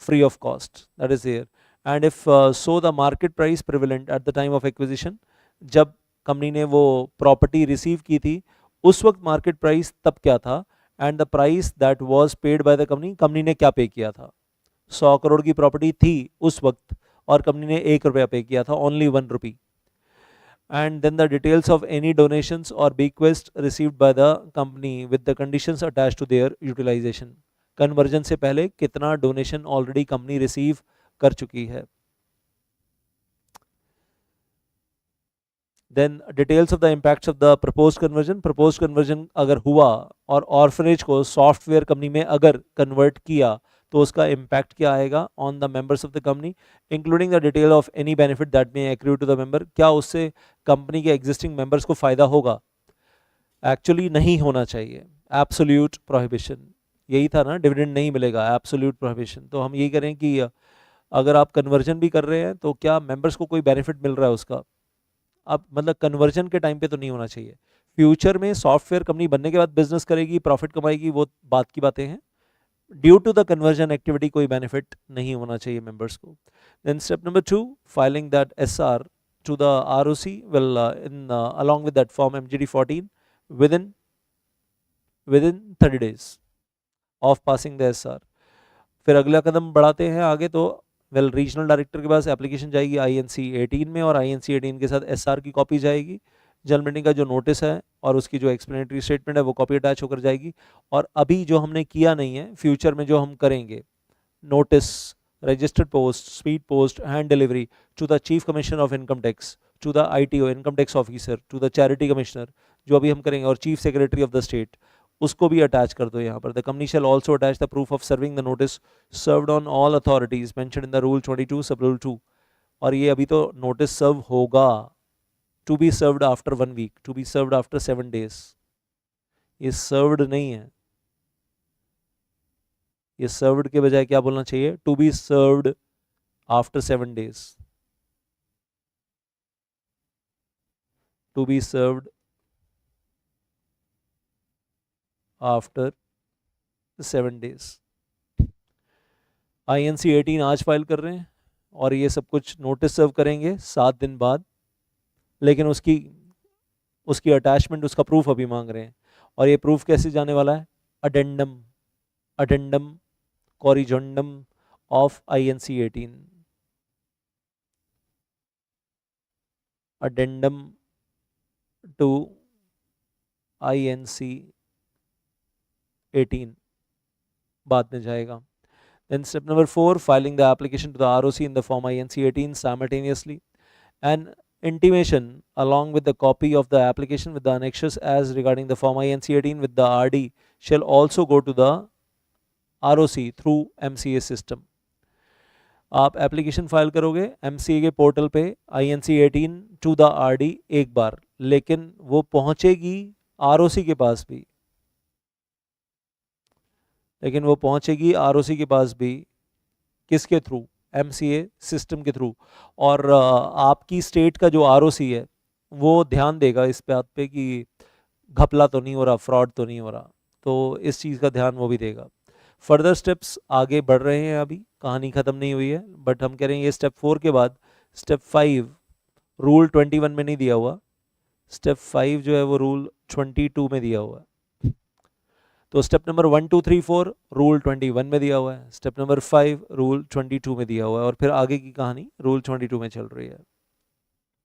S1: free of cost, that is there. And if so the market price prevalent at the time of acquisition, जब कंपनी ने वो प्रॉपर्टी रिसीव की थी उस वक्त मार्केट प्राइस तब क्या था, and the price that was paid by the company, company ने क्या पे किया था? 100 करोड़ की प्रॉपर्टी थी उस वक्त और कंपनी ने 1 रुपया पे किया था, only 1 rupee. And then the details of any donations or bequest received by the company with the conditions attached to their utilization, conversion से पहले कितना डोनेशन ऑलरेडी कंपनी रिसीव कर चुकी है। Then details of the impacts of the propose conversion अगर हुआ और ऑर्फनेज को सॉफ्टवेयर कंपनी में अगर कन्वर्ट किया तो उसका इम्पैक्ट क्या आएगा on the members of the company, including the detail of any benefit that may accrue to the member, क्या उससे कंपनी के एग्जिस्टिंग मेंबर्स को फायदा होगा? एक्चुअली नहीं होना चाहिए, एब्सोल्यूट प्रोहिबिशन, यही था ना, डिविडेंड नहीं मिलेगा, एब्सोल्यूट प्रोहिबिशन। तो हम यही करें कि अगर आप कन्वर्जन भी कर रहे हैं तो क्या मेंबर्स को कोई बेनिफिट मिल रहा है उसका? अब मतलब कन्वर्जन के टाइम पे तो नहीं होना चाहिए, फ्यूचर में सॉफ्टवेयर कंपनी बनने के बाद बिजनेस करेगी, प्रॉफिट कमाएगी, वो बात की बातें हैं। Due to the conversion activity कोई बेनिफिट नहीं होना चाहिए मेंबर्स को। Then step number 2, filing that SR to the ROC will in along with that form MGD14 within 30 days of passing the SR। फिर अगला कदम बढ़ाते हैं आगे, तो वेल रीजनल डायरेक्टर के पास एप्लीकेशन जाएगी INC 18 में, और INC 18 के साथ SR की कॉपी जाएगी, जनरल मीटिंग का जो नोटिस है और उसकी जो एक्सप्लेनेटरी स्टेटमेंट है वो कॉपी अटैच होकर जाएगी। और अभी जो हमने किया नहीं है, फ्यूचर में जो हम करेंगे, notice, registered post, speed post, hand delivery to the chief commissioner of income tax, to the ITO income tax officer, to the charity commissioner, जो अभी हम करेंगे, और chief secretary of the state, उसको भी अटैच कर दो यहाँ पर। The company shall also attach the proof of serving the notice served on all authorities mentioned in the rule 22 sub rule 2। और ये अभी तो नोटिस सर्व होगा, to be served after 1 week, to be served after 7 days, ये सर्व्ड नहीं है, ये सर्व्ड के बजाय क्या बोलना चाहिए? To be served after 7 days, to be served after 7 days. INC 18 आज फाइल कर रहे हैं और ये सब कुछ नोटिस सर्व करेंगे 7 दिन बाद, लेकिन उसकी अटैचमेंट, उसका प्रूफ अभी मांग रहे हैं। और ये प्रूफ कैसे जाने वाला है? Addendum, addendum corrigendum of INC 18, addendum to INC 18 बाद में जाएगा। Then step number 4, filing the application to the ROC in the form INC 18 simultaneously. An intimation along with the copy of the application with the annexures as regarding the form INC 18 with the RD shall also go to the ROC through MCA system. आप एप्लीकेशन फाइल करोगे MCA के पोर्टल पे INC 18 टू द RD एक बार, लेकिन वो पहुंचेगी आरओसी के पास भी, लेकिन वो पहुंचेगी आरओसी के पास भी किसके थ्रू, एमसीए सिस्टम के थ्रू। और आपकी स्टेट का जो आरओसी है वो ध्यान देगा इस बात पे कि घपला तो नहीं हो रहा, फ्रॉड तो नहीं हो रहा, तो इस चीज़ का ध्यान वो भी देगा। फर्दर स्टेप्स आगे बढ़ रहे हैं, अभी कहानी ख़त्म नहीं हुई है, बट हम कह रहे हैं ये स्टेप 4 के बाद स्टेप 5 रूल 21 में नहीं दिया हुआ, स्टेप 5 जो है वो रूल 22 में दिया हुआ है। तो स्टेप नंबर 1 2 3 4 रूल 21 में दिया हुआ है, स्टेप नंबर 5 रूल 22 में दिया हुआ है, और फिर आगे की कहानी रूल 22 में चल रही है।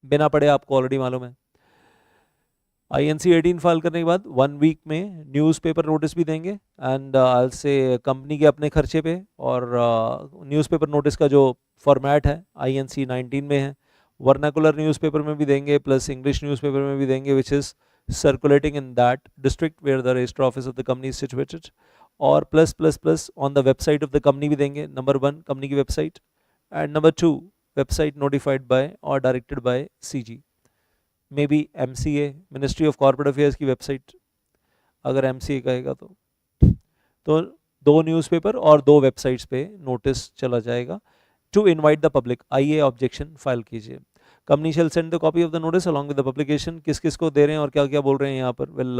S1: बिना पढ़े आपको ऑलरेडी मालूम है। आईएनसी 18 फाइल करने के बाद 1 वीक में न्यूज़पेपर नोटिस भी देंगे, एंड आई से कंपनी के अपने खर्चे पे। और न्यूज़पेपर नोटिस का जो फॉर्मेट है आईएनसी 19 में है, वर्नाकुलर न्यूज़पेपर में भी देंगे प्लस इंग्लिश न्यूज़पेपर में भी देंगे, which is circulating in that district where the register office of the company is situated, और plus plus plus on the website of the company भी देंगे। नंबर 1 कंपनी की website, and number 2 website notified by और directed by CG, may be MCA ministry of corporate affairs की वेबसाइट, अगर एमसीए कहेगा तो 2 न्यूज़पेपर और 2 वेबसाइट्स पे नोटिस चला जाएगा टू इनवाइट द पब्लिक। आइए ऑब्जेक्शन फाइल कीजिए। Company shall send the copy of the notice along with the publication. किस किस को दे रहे हैं और क्या क्या बोल रहे हैं यहाँ पर? वेल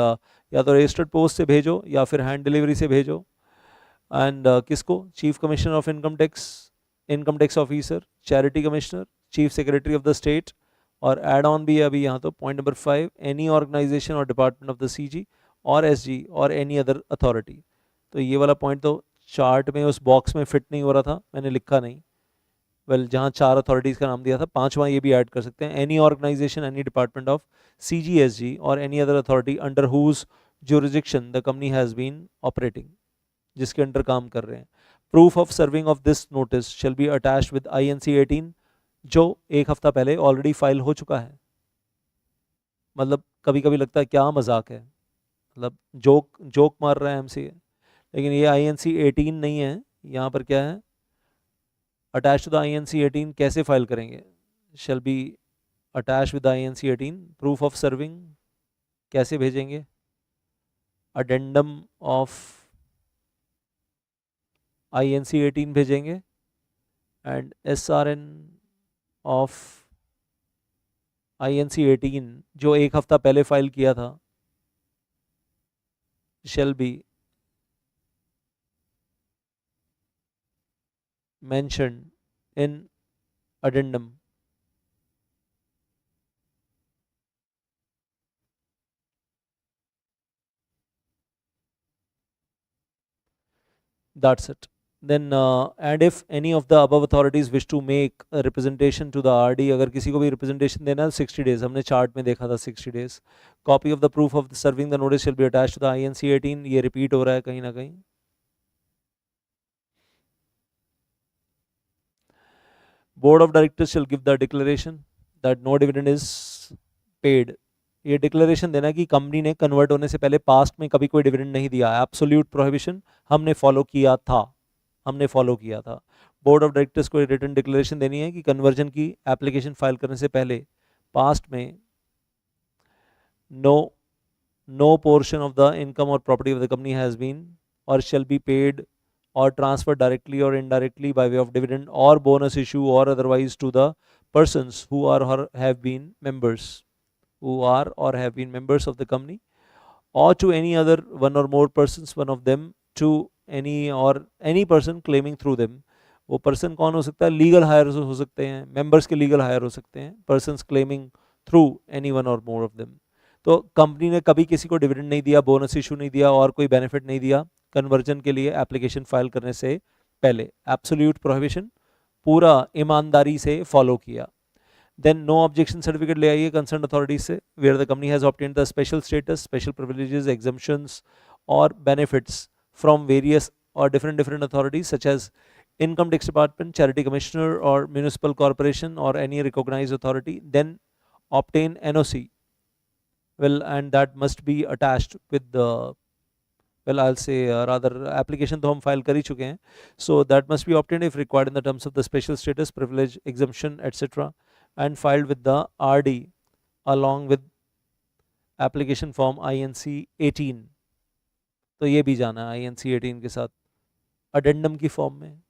S1: या तो रजिस्टर्ड पोस्ट से भेजो या फिर हैंड डिलीवरी से भेजो। एंड किसको? Chief commissioner of income tax officer, charity commissioner, chief secretary of the state, और एड ऑन भी है अभी यहाँ। तो पॉइंट नंबर 5, एनी ऑर्गेनाइजेशन और डिपार्टमेंट ऑफ द सीजी और एसजी और एनी अदर अथॉरिटी। तो ये वाला पॉइंट तो चार्ट में उस बॉक्स में फिट नहीं हो रहा था, मैंने लिखा नहीं। वेल जहाँ 4 अथॉरिटीज़ का नाम दिया था, 5वां ये भी ऐड कर सकते हैं। Any organisation, any department of CGSG और any other authority under whose jurisdiction the company has been operating, जिसके अंडर काम कर रहे हैं। Proof of serving of this notice shall be attached with INC 18, जो 1 हफ्ता पहले ऑलरेडी फाइल हो चुका है। मतलब कभी कभी लगता है क्या मजाक है, मतलब जोक मार रहा है एमसीए, लेकिन ये आईएनसी 18 नहीं है। यहाँ पर क्या है? अटैच टू द आईएनसी 18 कैसे फाइल करेंगे? Shall be attach with INC 18। Proof of serving कैसे भेजेंगे? अडेंडम ऑफ आईएनसी 18 भेजेंगे, एंड एसआरएन ऑफ आईएनसी 18 जो 1 हफ्ता पहले फाइल किया था shall be mentioned in addendum. That's it. Then and if any of the above authorities wish to make a representation to the RD, अगर किसी को भी representation देना है 60 days, हमने चार्ट में देखा था 60 days. Copy of the proof of serving the notice shall be attached to the INC 18. ये repeat हो रहा है कहीं ना कहीं। Board of directors shall give the declaration that no dividend is paid. ये डिक्लेरेशन देना कि कंपनी ने कन्वर्ट होने से पहले पास्ट में कभी कोई डिविडेंड नहीं दिया। एब्सोल्यूट प्रोहिबिशन हमने फॉलो किया था। बोर्ड ऑफ डायरेक्टर्स को रिटन डिक्लेरेशन देनी है कि कन्वर्जन की एप्लीकेशन फाइल करने से पहले पास्ट में no portion of the income और property of the company has been और shall be paid or transferred directly or indirectly by way of dividend or bonus issue or otherwise to the persons who are or have been members of the company, or to any other one or more persons, one of them to any person claiming through them. वो पर्सन कौन हो सकता है? लीगल हायर हो सकते हैं, मेंबर्स के लीगल हायर हो सकते हैं, persons claiming through any one और मोर ऑफ देम। तो कंपनी ने कभी किसी को डिविडेंड नहीं दिया, बोनस इशू नहीं दिया और कोई बेनिफिट नहीं दिया कन्वर्जन के लिए एप्लीकेशन फाइल करने से पहले। एब्सोल्यूट प्रोहिबिशन पूरा ईमानदारी से फॉलो किया। देन नो ऑब्जेक्शन सर्टिफिकेट ले आइए कंसर्न अथॉरिटीज से, where the company has obtained the special status, special privileges, exemptions और बेनिफिट्स फ्रॉम वेरियस और different authorities such as income tax department, charity commissioner और म्यूनिसिपल कॉर्पोरेशन और any recognised authority. Then obtain NOC, well, and that must be attached with the, well, I'll say rather application तो हम file कर ही चुके हैं, so that must be obtained if required in the terms of the special status, privilege, exemption, etc. and filed with the RD along with application form INC 18, तो ये भी जाना है INC 18 के साथ अडेंडम की फॉर्म में।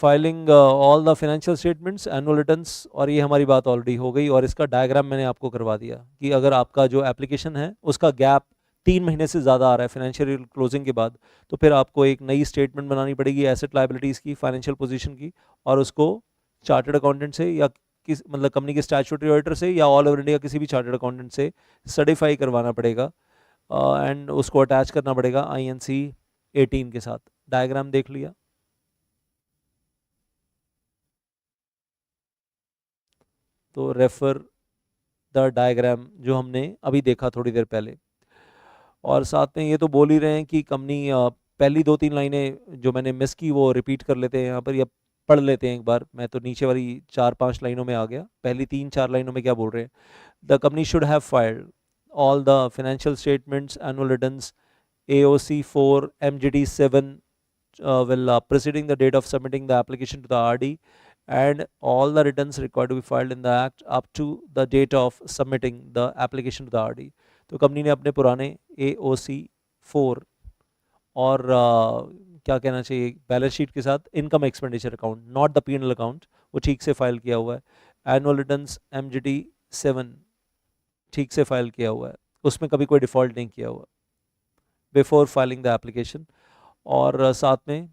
S1: Filing all the financial statements, annual returns, और ये हमारी बात ऑलरेडी हो गई, और इसका डायग्राम मैंने आपको करवा दिया कि अगर आपका जो एप्लीकेशन है उसका गैप 3 महीने से ज़्यादा आ रहा है फाइनेंशियल ईयर क्लोजिंग के बाद, तो फिर आपको एक नई स्टेटमेंट बनानी पड़ेगी एसेट लायबिलिटीज़ की, फाइनेंशियल पोजीशन की, और उसको चार्टर्ड अकाउंटेंट से या किस मतलब कंपनी के स्टैट्यूटरी ऑडिटर से या ऑल ओवर इंडिया किसी भी चार्टर्ड अकाउंटेंट से सर्टिफाई करवाना पड़ेगा, एंड उसको अटैच करना पड़ेगा INC 18 के साथ। डायग्राम देख लिया। तो रेफर द डायग्राम जो हमने अभी देखा थोड़ी देर पहले, और साथ में ये तो बोल ही रहे हैं कि कंपनी पहली 2-3 लाइनें जो मैंने मिस की वो रिपीट कर लेते हैं यहाँ पर, या पढ़ लेते हैं एक बार। मैं तो नीचे वाली 4-5 लाइनों में आ गया, पहली 3-4 लाइनों में क्या बोल रहे हैं। The company should have filed all the financial statements, annual returns, AOC 4, MGD 7, preceding the date of submitting the application to the RD, and all the returns required to be filed in the act up to the date of submitting the application to the RD। तो कंपनी ने अपने पुराने AOC 4 और क्या कहना चाहिए बैलेंस शीट के साथ income expenditure account, not the P&L account, वो ठीक से फाइल किया हुआ है। एनुअल रिटर्न्स MGD 7 ठीक से फाइल किया हुआ है, उसमें कभी कोई डिफ़ॉल्ट नहीं किया हुआ बिफोर फाइलिंग द एप्लीकेशन। और साथ में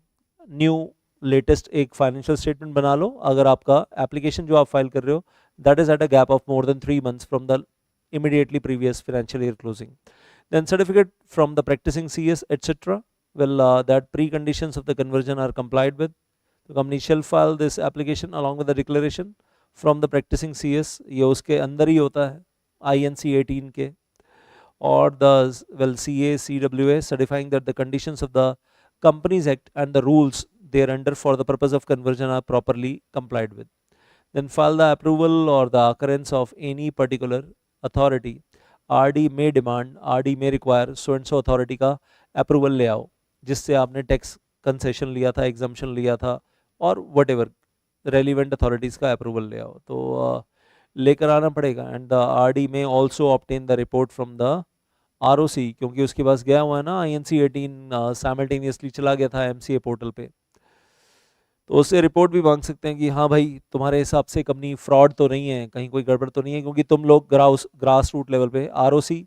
S1: न्यू लेटेस्ट एक फाइनेंशियल स्टेटमेंट बना लो अगर आपका एप्लीकेशन जो आप फाइल कर रहे हो that is at a gap of more than 3 months from the immediately previous financial year closing। Then certificate from the practicing CS etc. That preconditions of the conversion are complied with, the company shall file this application along with the declaration from the practicing CS, ये उसके अंदर ही होता है INC 18 के, or the CA CWA certifying that the conditions of the Companies Act and the rules thereunder for the purpose of conversion are properly complied with। Then file the approval or the occurrence of any particular authority। RD may demand, RD may require so and so authority का अप्रूवल ले आओ, जिससे आपने टैक्स कंसेशन लिया था, एग्जम्पशन लिया था, और वट एवर रेलिवेंट अथॉरिटीज़ का अप्रूवल ले आओ, तो लेकर आना पड़ेगा। एंड द RD में also obtain the report from the ROC, क्योंकि उसके पास गया हुआ है ना INC 18 साइमल्टेनियसली चला गया था MCA पोर्टल पे, तो उससे रिपोर्ट भी मांग सकते हैं कि हाँ भाई तुम्हारे हिसाब से कंपनी फ्रॉड तो नहीं है, कहीं कोई गड़बड़ तो नहीं है, क्योंकि तुम लोग ग्रास रूट लेवल पे, ROC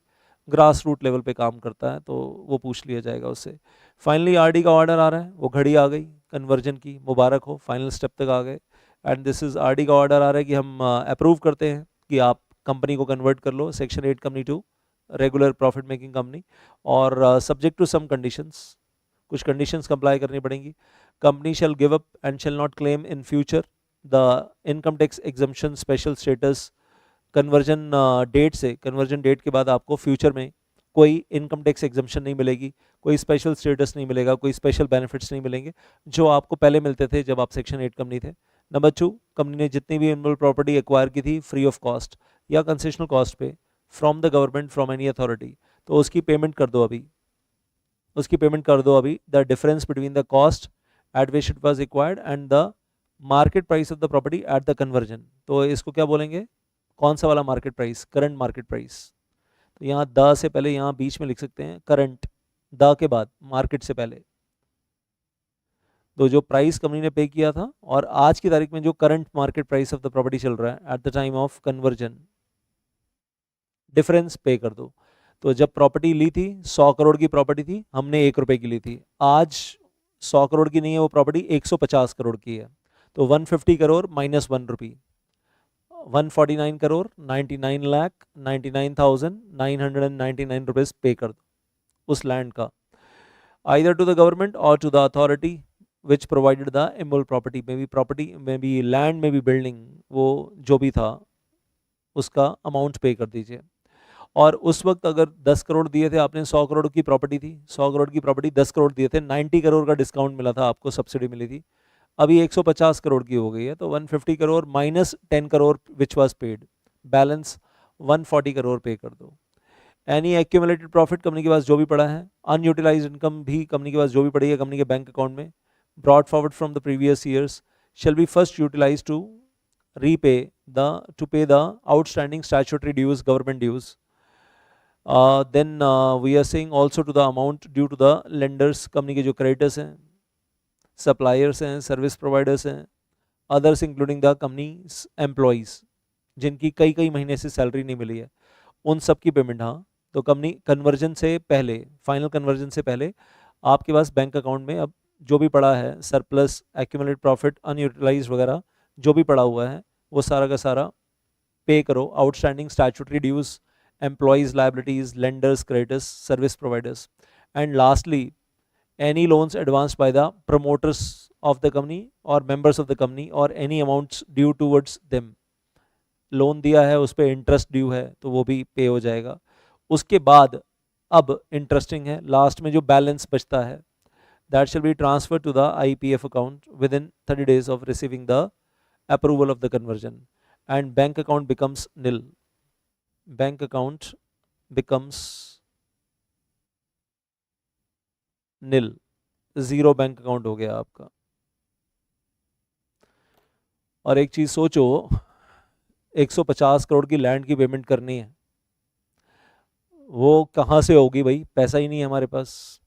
S1: ग्रास रूट लेवल पे काम करता है, तो वो पूछ लिया जाएगा उससे। फाइनली RD का ऑर्डर आ रहा है, वो घड़ी आ गई कन्वर्जन की, मुबारक हो, फाइनल स्टेप तक आ गए। एंड दिस इज RD का ऑर्डर आ रहा है कि हम अप्रूव करते हैं कि आप कंपनी को कन्वर्ट कर लो section 8 company to regular profit making company, और सब्जेक्ट टू सम कंडीशंस, कुछ कंडीशंस कंप्लाई करनी पड़ेंगी। Company shall give up and shall not claim in future the income tax exemption special status. Conversion date से, कन्वर्जन डेट के बाद आपको फ्यूचर में कोई इनकम टैक्स एग्जम्पशन नहीं मिलेगी, कोई स्पेशल स्टेटस नहीं मिलेगा, कोई स्पेशल बेनिफिट्स नहीं मिलेंगे जो आपको पहले मिलते थे जब आप सेक्शन 8 कंपनी थे। नंबर 2, कंपनी ने जितनी भी इनमूवेबल प्रॉपर्टी एक्वायर की थी फ्री ऑफ कॉस्ट या कंसेशनल कॉस्ट पे from the government from any authority, तो उसकी पेमेंट कर दो अभी, उसकी पेमेंट कर दो अभी। The difference between the cost at which it was acquired and the market price of the property at the conversion, तो इसको क्या बोलेंगे, कौन सा वाला market price, current market price. तो यहाँ द से पहले यहाँ बीच में लिख सकते हैं करंट, द के बाद मार्केट से पहले, तो जो प्राइस कंपनी ने पे किया था और आज की तारीख में जो current market price of the property चल रहा है at the time of conversion, difference पे कर दो। तो जब प्रॉपर्टी ली थी 100 करोड़ की प्रॉपर्टी थी, हमने 1 रुपए की ली थी, आज 100 करोड़ की नहीं है वो प्रॉपर्टी, 150 करोड़ की है, तो 150 crore minus 1 rupee, 149 crore 99,99,999 rupees पे कर दो उस लैंड का, आइदर टू द गवर्नमेंट और to the authority which provided the immovable property, में भी प्रॉपर्टी में भी लैंड में भी बिल्डिंग, वो जो भी था उसका अमाउंट पे कर दीजिए। और उस वक्त अगर 10 करोड़ दिए थे आपने, 100 करोड़ की प्रॉपर्टी थी, 100 करोड़ की प्रॉपर्टी 10 करोड़ दिए थे, 90 करोड़ का डिस्काउंट मिला था आपको, सब्सिडी मिली थी, अभी 150 करोड़ की हो गई है, तो 150 crore minus 10 crore which was paid, balance 140 crore पे कर दो। एनी एक्यूमुलेटेड प्रॉफिट कंपनी के पास जो भी पड़ा है, अनयूटिलाइज इनकम भी कंपनी के पास जो भी पड़ी है कंपनी के बैंक अकाउंट में, brought forward from the previous years, shall be first utilise to repay to pay the outstanding statutory dues, government dues. Then we are saying also to the amount due to the lenders, company के जो creditors हैं, suppliers हैं, service providers हैं, others including the company's employees, जिनकी कई कई महीने से सैलरी नहीं मिली है, उन सब की पेमेंट। हाँ, तो कंपनी कन्वर्जन से पहले, फाइनल कन्वर्जन से पहले आपके पास बैंक अकाउंट में अब जो भी पड़ा है, सरप्लस, एक्यूमुलेटेड प्रॉफिट, अनयूटिलाइज वगैरह जो भी पड़ा हुआ है, वो सारा का सारा पे करो। Outstanding statutory dues, employees liabilities, lenders, creditors, service providers, and lastly any loans advanced by the promoters of the company or members of the company or any amounts due towards them. Loan दिया है, उस पर इंटरेस्ट ड्यू है, तो वो भी पे हो जाएगा। उसके बाद अब इंटरेस्टिंग है, लास्ट में जो बैलेंस बचता है, that shall be transferred to the IPF account within 30 days of receiving the approval of the conversion, and bank account becomes nil. Bank account becomes nil, zero bank account हो गया आपका। और एक चीज सोचो, 150 करोड़ की लैंड की पेमेंट करनी है, वो कहाँ से होगी भाई, पैसा ही नहीं है हमारे पास।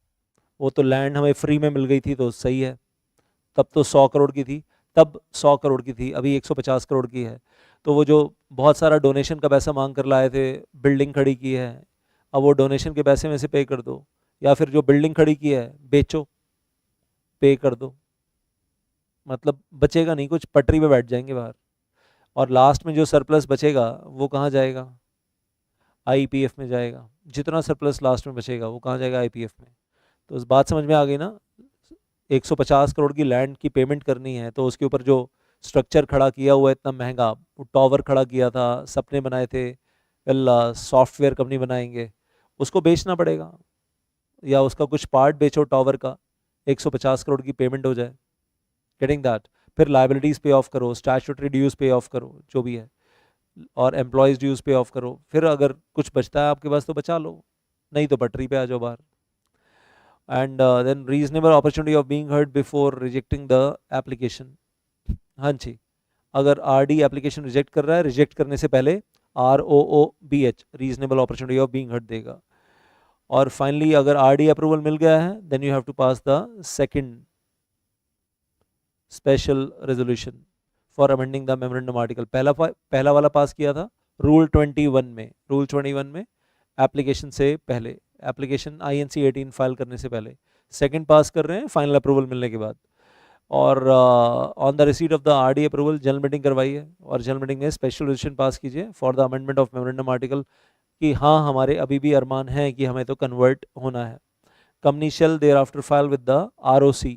S1: वो तो लैंड हमें फ्री में मिल गई थी तो सही है, तब तो 100 करोड़ की थी, तब 100 करोड़ की थी, अभी 150 करोड़ की है। तो वो जो बहुत सारा डोनेशन का पैसा मांग कर लाए थे, बिल्डिंग खड़ी की है, अब वो डोनेशन के पैसे में से पे कर दो, या फिर जो बिल्डिंग खड़ी की है बेचो, पे कर दो, मतलब बचेगा नहीं कुछ, पटरी पे बैठ जाएंगे बाहर। और लास्ट में जो सरप्लस बचेगा वो कहाँ जाएगा, आईपीएफ में जाएगा। जितना सरप्लस लास्ट में बचेगा वो कहाँ जाएगा, आईपीएफ में। तो इस बात समझ में आ गई ना, 150 करोड़ की लैंड की पेमेंट करनी है, तो उसके ऊपर जो स्ट्रक्चर खड़ा किया हुआ है इतना महंगा, वो टावर खड़ा किया था, सपने बनाए थे, अल्लाह सॉफ्टवेयर कंपनी बनाएंगे, उसको बेचना पड़ेगा, या उसका कुछ पार्ट बेचो टावर का, 150 करोड़ की पेमेंट हो जाए, गेटिंग दैट। फिर लाइबिलिटीज पे ऑफ करो, स्टैट्यूटरी ड्यूज पे ऑफ करो जो भी है, और एम्प्लॉयज ड्यूज पे ऑफ करो। फिर अगर कुछ बचता है आपके पास तो बचा लो, नहीं तो पटरी पे आ जाओ बाहर। And then reasonable opportunity of being heard before rejecting the application. हाँ जी, अगर आरडी एप्लीकेशन रिजेक्ट कर रहा है, रिजेक्ट करने से पहले ROOBH, reasonable opportunity of being heard देगा। और फाइनली अगर आरडी अप्रूवल मिल गया है, then you have to pass the second special resolution for amending the memorandum article. पहला वाला पास किया था रूल 21 में, रूल 21 में एप्लीकेशन से पहले, एप्लीकेशन INC 18 फाइल करने से पहले, सेकंड पास कर रहे हैं फाइनल अप्रूवल मिलने के बाद। और on the receipt of the RD approval general meeting करवाई है, और जनरल मीटिंग में स्पेशल रेजोल्यूशन पास कीजिए for the amendment of memorandum article, कि हाँ हमारे अभी भी अरमान है कि हमें तो कन्वर्ट होना है। Company shall thereafter file with the ROC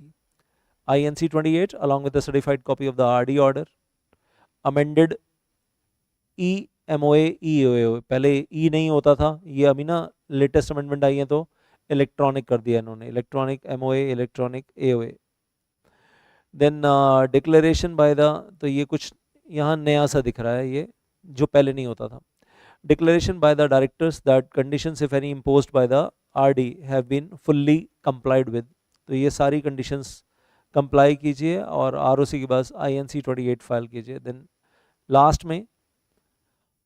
S1: INC 28 along with the certified copy of the RD order, amended EMOA EOA, पहले E नहीं होता था, ये अभी ना लेटेस्ट अमेंडमेंट आई है तो इलेक्ट्रॉनिक कर दिया इन्होंने, electronic MOA, electronic AOA। Then declaration by the, तो ये कुछ यहाँ नया सा दिख रहा है, ये जो पहले नहीं होता था। Declaration by the directors that conditions if any imposed by the RD have been fully complied with, तो ये सारी conditions comply कीजिए, और ROC के पास INC 28 फाइल कीजिए। देन लास्ट में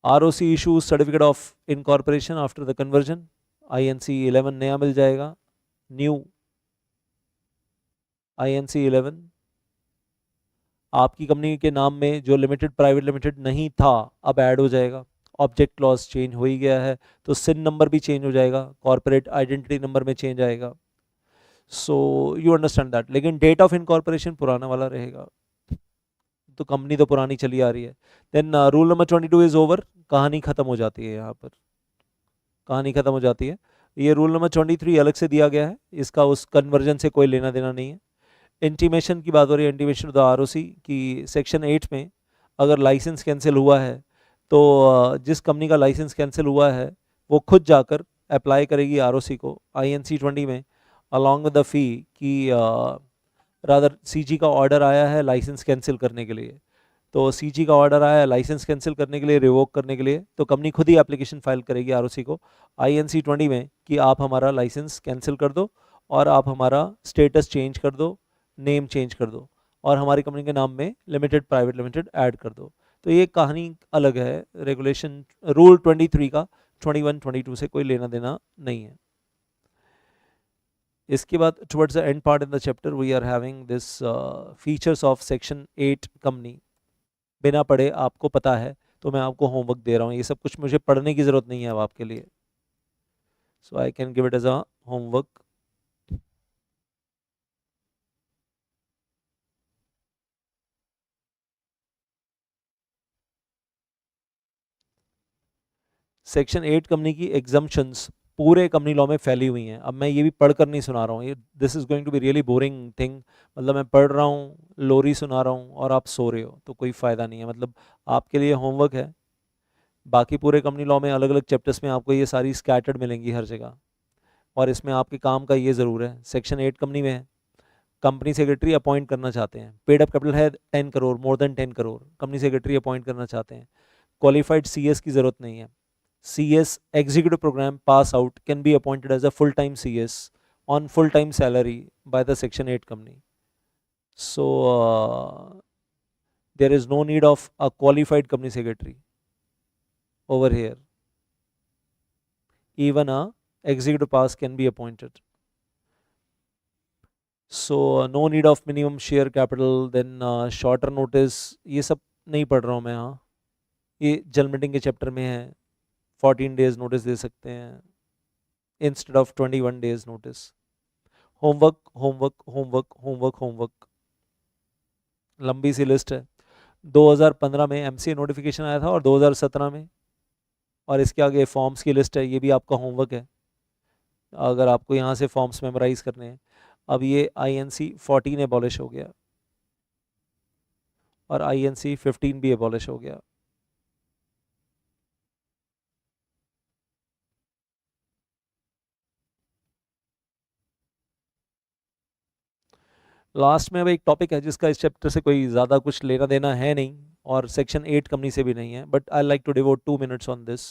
S1: ROC issues certificate of incorporation after the conversion, INC 11 नया मिल जाएगा, न्यू INC 11 आपकी कंपनी के नाम में जो लिमिटेड प्राइवेट लिमिटेड नहीं था अब ऐड हो जाएगा। ऑब्जेक्ट क्लॉज चेंज हो ही गया है, तो सिन नंबर भी चेंज हो जाएगा, कॉर्पोरेट आइडेंटिटी नंबर में चेंज आएगा। सो यू अंडरस्टैंड दैट, लेकिन डेट ऑफ इनकॉर्पोरेशन पुराना वाला रहेगा, तो कंपनी तो पुरानी चली आ रही है। Then rule number 22 is over, कहानी खत्म हो जाती है, यहाँ पर कहानी खत्म हो जाती है। ये रूल नंबर 23 अलग से दिया गया है, इसका उस कन्वर्जन से कोई लेना देना नहीं है। इंटीमेशन की बात हो रही है, इंटीमेशन ऑफ द ROC की सेक्शन 8 में अगर लाइसेंस कैंसिल हुआ है, तो जिस कंपनी का लाइसेंस कैंसिल हुआ है वो खुद जाकर अप्लाई करेगी ROC को INC 20 में, अलॉन्ग विद द फी कि रादर CG का ऑर्डर आया है लाइसेंस कैंसिल करने के लिए, तो CG का ऑर्डर आया है लाइसेंस कैंसिल करने के लिए, रिवोक करने के लिए, तो कंपनी खुद ही एप्लीकेशन फाइल करेगी ROC को INC 20 में कि आप हमारा लाइसेंस कैंसिल कर दो, और आप हमारा स्टेटस चेंज कर दो, नेम चेंज कर दो, और हमारी कंपनी के नाम में लिमिटेड प्राइवेट लिमिटेड ऐड कर दो। तो ये कहानी अलग है, रेगुलेशन रूल 23 का 21 22 से कोई लेना देना नहीं है। इसके बाद towards the end part in the chapter we are having this features of section 8 company. बिना पढ़े आपको पता है तो मैं आपको होमवर्क दे रहा हूँ, ये सब कुछ मुझे पढ़ने की ज़रूरत नहीं है अब आपके लिए, so I can give it as a homework. Section 8 company की एग्जम्पशंस पूरे कंपनी लॉ में फैली हुई हैं। अब मैं ये भी पढ़कर नहीं सुना रहा हूँ, ये this is going to be really boring thing. मतलब मैं पढ़ रहा हूँ, लोरी सुना रहा हूँ और आप सो रहे हो, तो कोई फ़ायदा नहीं है। मतलब आपके लिए होमवर्क है। बाकी पूरे कंपनी लॉ में अलग अलग चैप्टर्स में आपको ये सारी स्कैटर्ड मिलेंगी हर जगह, और इसमें आपके काम का ये ज़रूर है। सेक्शन 8 कंपनी में है, कंपनी सेक्रेटरी अपॉइंट करना चाहते हैं, पेड अप कैपिटल है 10 crore, more than 10 crore, company secretary appoint करना चाहते हैं, क्वालिफाइड सीएस की ज़रूरत नहीं है। CS executive program pass out can be appointed as a full-time CS on full-time salary by the Section 8 company. So there is no need of a qualified company secretary over here. Even a executive pass can be appointed. So no need of minimum share capital, then shorter notice, ये सब नहीं पढ़ रहा हूँ मैं। हाँ, ये जनरल मीटिंग के चैप्टर में है। 14 डेज नोटिस दे सकते हैं instead of 21 days notice. Homework homework homework homework homework, लंबी सी लिस्ट है। 2015 में एमसीए नोटिफिकेशन आया था और 2017 में, और इसके आगे फॉर्म्स की लिस्ट है, ये भी आपका होमवर्क है अगर आपको यहाँ से फॉर्म्स मेमोराइज करने हैं। अब ये INC 14 एबॉलिश हो गया और INC 15 भी एबॉलिश हो गया। लास्ट में अब एक टॉपिक है जिसका इस चैप्टर से कोई ज़्यादा कुछ लेना देना है नहीं, और सेक्शन 8 कंपनी से भी नहीं है, but I like to devote 2 minutes on this.